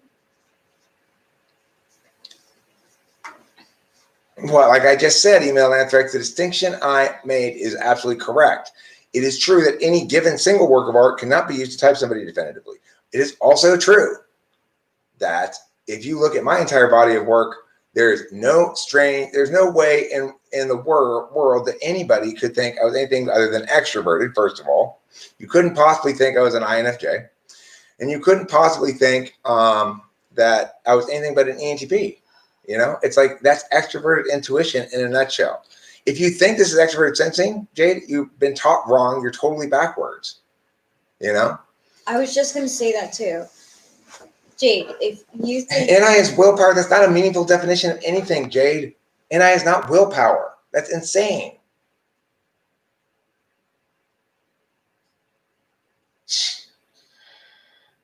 Well, like I just said, Email Anthrax, the distinction I made is absolutely correct. It is true that any given single work of art cannot be used to type somebody definitively. It is also true that if you look at my entire body of work, there's no way in the world that anybody could think I was anything other than extroverted, first of all. You couldn't possibly think I was an INFJ. And you couldn't possibly think that I was anything but an ENTP. You know, it's like that's extroverted intuition in a nutshell. If you think this is extroverted sensing, Jade, you've been taught wrong. You're totally backwards. You know? I was just going to say that too. Jade, if you think... NI is willpower. That's not a meaningful definition of anything, Jade. NI is not willpower. That's insane.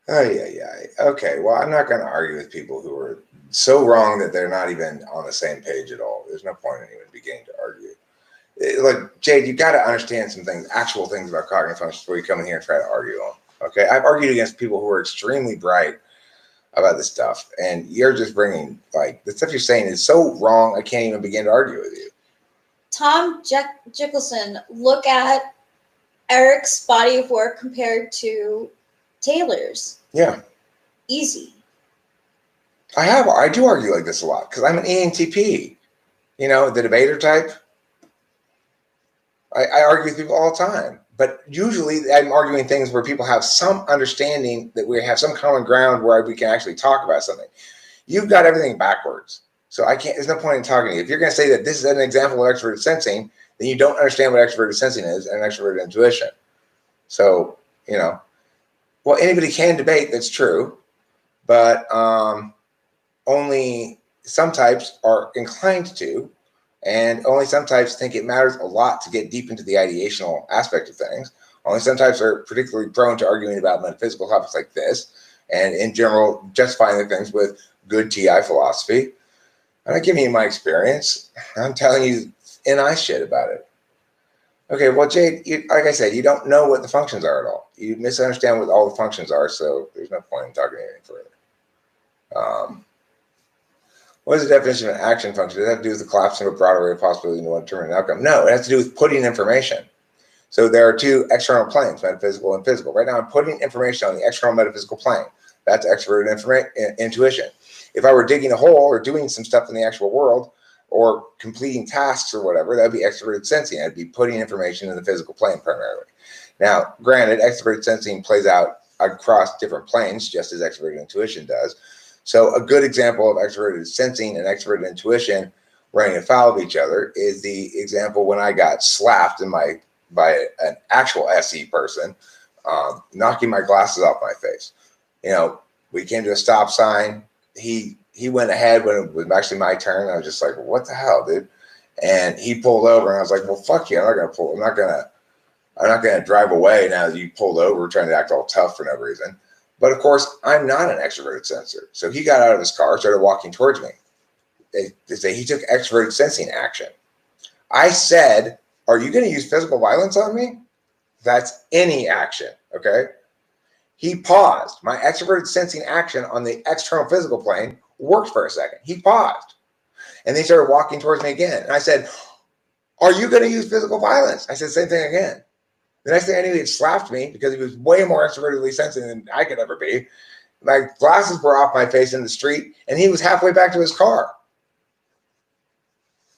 Okay, well, I'm not going to argue with people who are so wrong that they're not even on the same page at all. There's no point in even beginning to argue. Look, Jade, you got to understand some things, actual things about cognitive functions before you come in here and try to argue them. Okay, I've argued against people who are extremely bright about this stuff, and you're just bringing, like, the stuff you're saying is so wrong, I can't even begin to argue with you. Tom Jickelson, look at Eric's body of work compared to Taylor's. Yeah. Easy. I do argue like this a lot because I'm an ENTP, you know, the debater type. I argue with people all the time, but usually I'm arguing things where people have some understanding that we have some common ground where we can actually talk about something. You've got everything backwards. So there's no point in talking to you. If you're going to say that this is an example of extroverted sensing, then you don't understand what extroverted sensing is and extroverted intuition. So, you know, well, anybody can debate, that's true, but only some types are inclined to, And only some types think it matters a lot to get deep into the ideational aspect of things. Only some types are particularly prone to arguing about metaphysical topics like this, and in general, justifying their things with good TI philosophy. I'm not giving you my experience. I'm telling you NI shit about it. Okay, well, Jade, like I said, you don't know what the functions are at all. You misunderstand what all the functions are, so there's no point in talking anything further. What is the definition of an action function? Does it have to do with the collapsing of a broad array of possibility into one determined outcome? No, it has to do with putting information. So there are two external planes, metaphysical and physical. Right now, I'm putting information on the external metaphysical plane. That's extroverted intuition. If I were digging a hole or doing some stuff in the actual world, or completing tasks or whatever, that would be extroverted sensing. I'd be putting information in the physical plane primarily. Now, granted, extroverted sensing plays out across different planes, just as extroverted intuition does. So a good example of extroverted sensing and extroverted intuition running afoul of each other is the example when I got slapped by an actual SE person, knocking my glasses off my face. We came to a stop sign. He went ahead when it was actually my turn. I was just like, what the hell, dude? And he pulled over, and I was like, well, fuck you. I'm not gonna drive away now that you pulled over trying to act all tough for no reason. But of course, I'm not an extroverted sensor. So he got out of his car, started walking towards me. They say he took extroverted sensing action. I said, are you going to use physical violence on me? That's any action, okay? He paused. My extroverted sensing action on the external physical plane worked for a second. He paused. And they started walking towards me again. And I said, are you going to use physical violence? I said, same thing again. The next thing I knew, he had slapped me because he was way more extrovertedly sensitive than I could ever be. My glasses were off my face in the street, and he was halfway back to his car.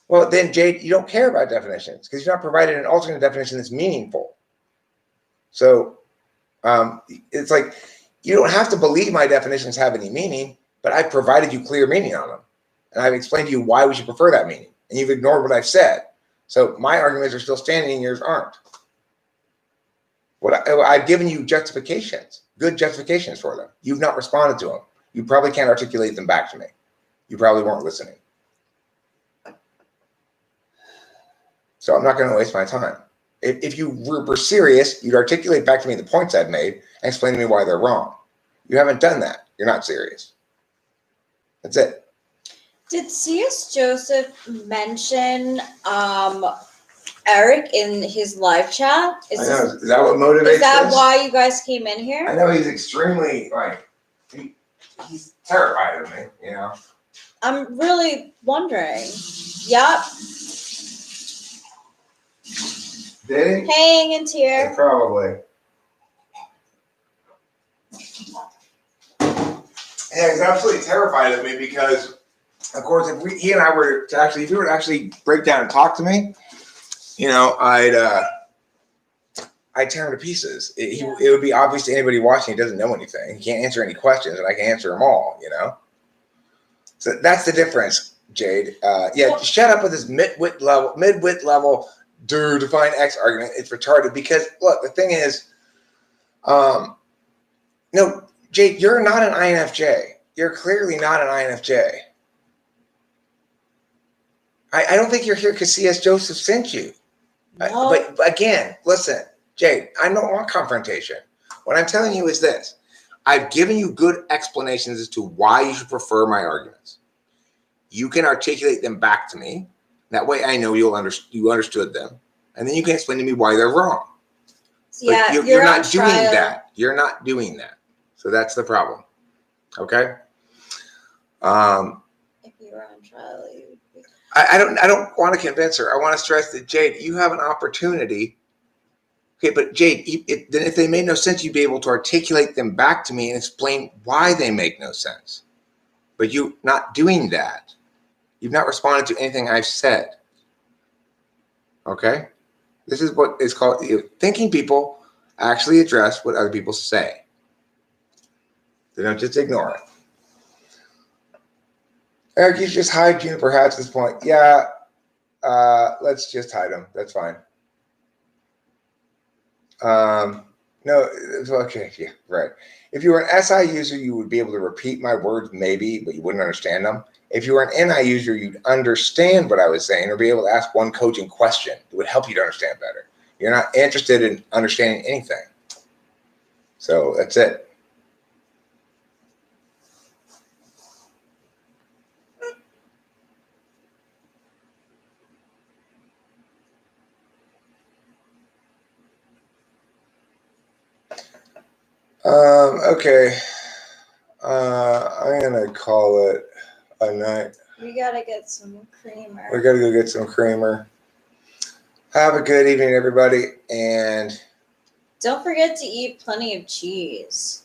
Well, then, Jade, you don't care about definitions because you're not provided an alternate definition that's meaningful. So it's like you don't have to believe my definitions have any meaning, but I've provided you clear meaning on them. And I've explained to you why we should prefer that meaning. And you've ignored what I've said. So my arguments are still standing and yours aren't. I've given you justifications, good justifications for them. You've not responded to them. You probably can't articulate them back to me. You probably weren't listening. So I'm not going to waste my time. If you were serious, you'd articulate back to me the points I've made and explain to me why they're wrong. You haven't done that. You're not serious. That's it. Did C.S. Joseph mention Eric in his live chat? Is that what motivates Is that this? why you guys came in here? I know he's extremely, he's terrified of me, I'm really wondering. Yep. Did he? Hang in here. Yeah, probably. Yeah, he's absolutely terrified of me because, of course, if he and I were to if he were to actually break down and talk to me, I'd tear him to pieces. It would be obvious to anybody watching he doesn't know anything. He can't answer any questions, and I can answer them all, So that's the difference, Jade. Shut up with this mid-wit level, define X argument. It's retarded because, look, the thing is, no, Jade, you're not an INFJ. You're clearly not an INFJ. I don't think you're here because C.S. Joseph sent you. No. But again, listen, Jade, I don't want confrontation. What I'm telling you is this. I've given you good explanations as to why you should prefer my arguments. You can articulate them back to me. That way I know you understood them. And then you can explain to me why they're wrong. Yeah, you're not doing that. You're not doing that. So that's the problem. Okay? If you were on trial, you would be. I don't want to convince her. I want to stress that, Jade, you have an opportunity. Okay, but Jade, then if they made no sense, you'd be able to articulate them back to me and explain why they make no sense. But you're not doing that. You've not responded to anything I've said. Okay? This is what is called thinking people actually address what other people say. They don't just ignore it. Eric, you should just hide Juniper Hats at this point. Yeah, let's just hide them. That's fine. No, it's okay. Yeah, right. If you were an SI user, you would be able to repeat my words maybe, but you wouldn't understand them. If you were an NI user, you'd understand what I was saying or be able to ask one coaching question that would help you to understand better. You're not interested in understanding anything. So that's it. Okay. I'm gonna call it a night. We gotta get some creamer. We gotta go get some creamer. Have a good evening, everybody, and Don't forget to eat plenty of cheese.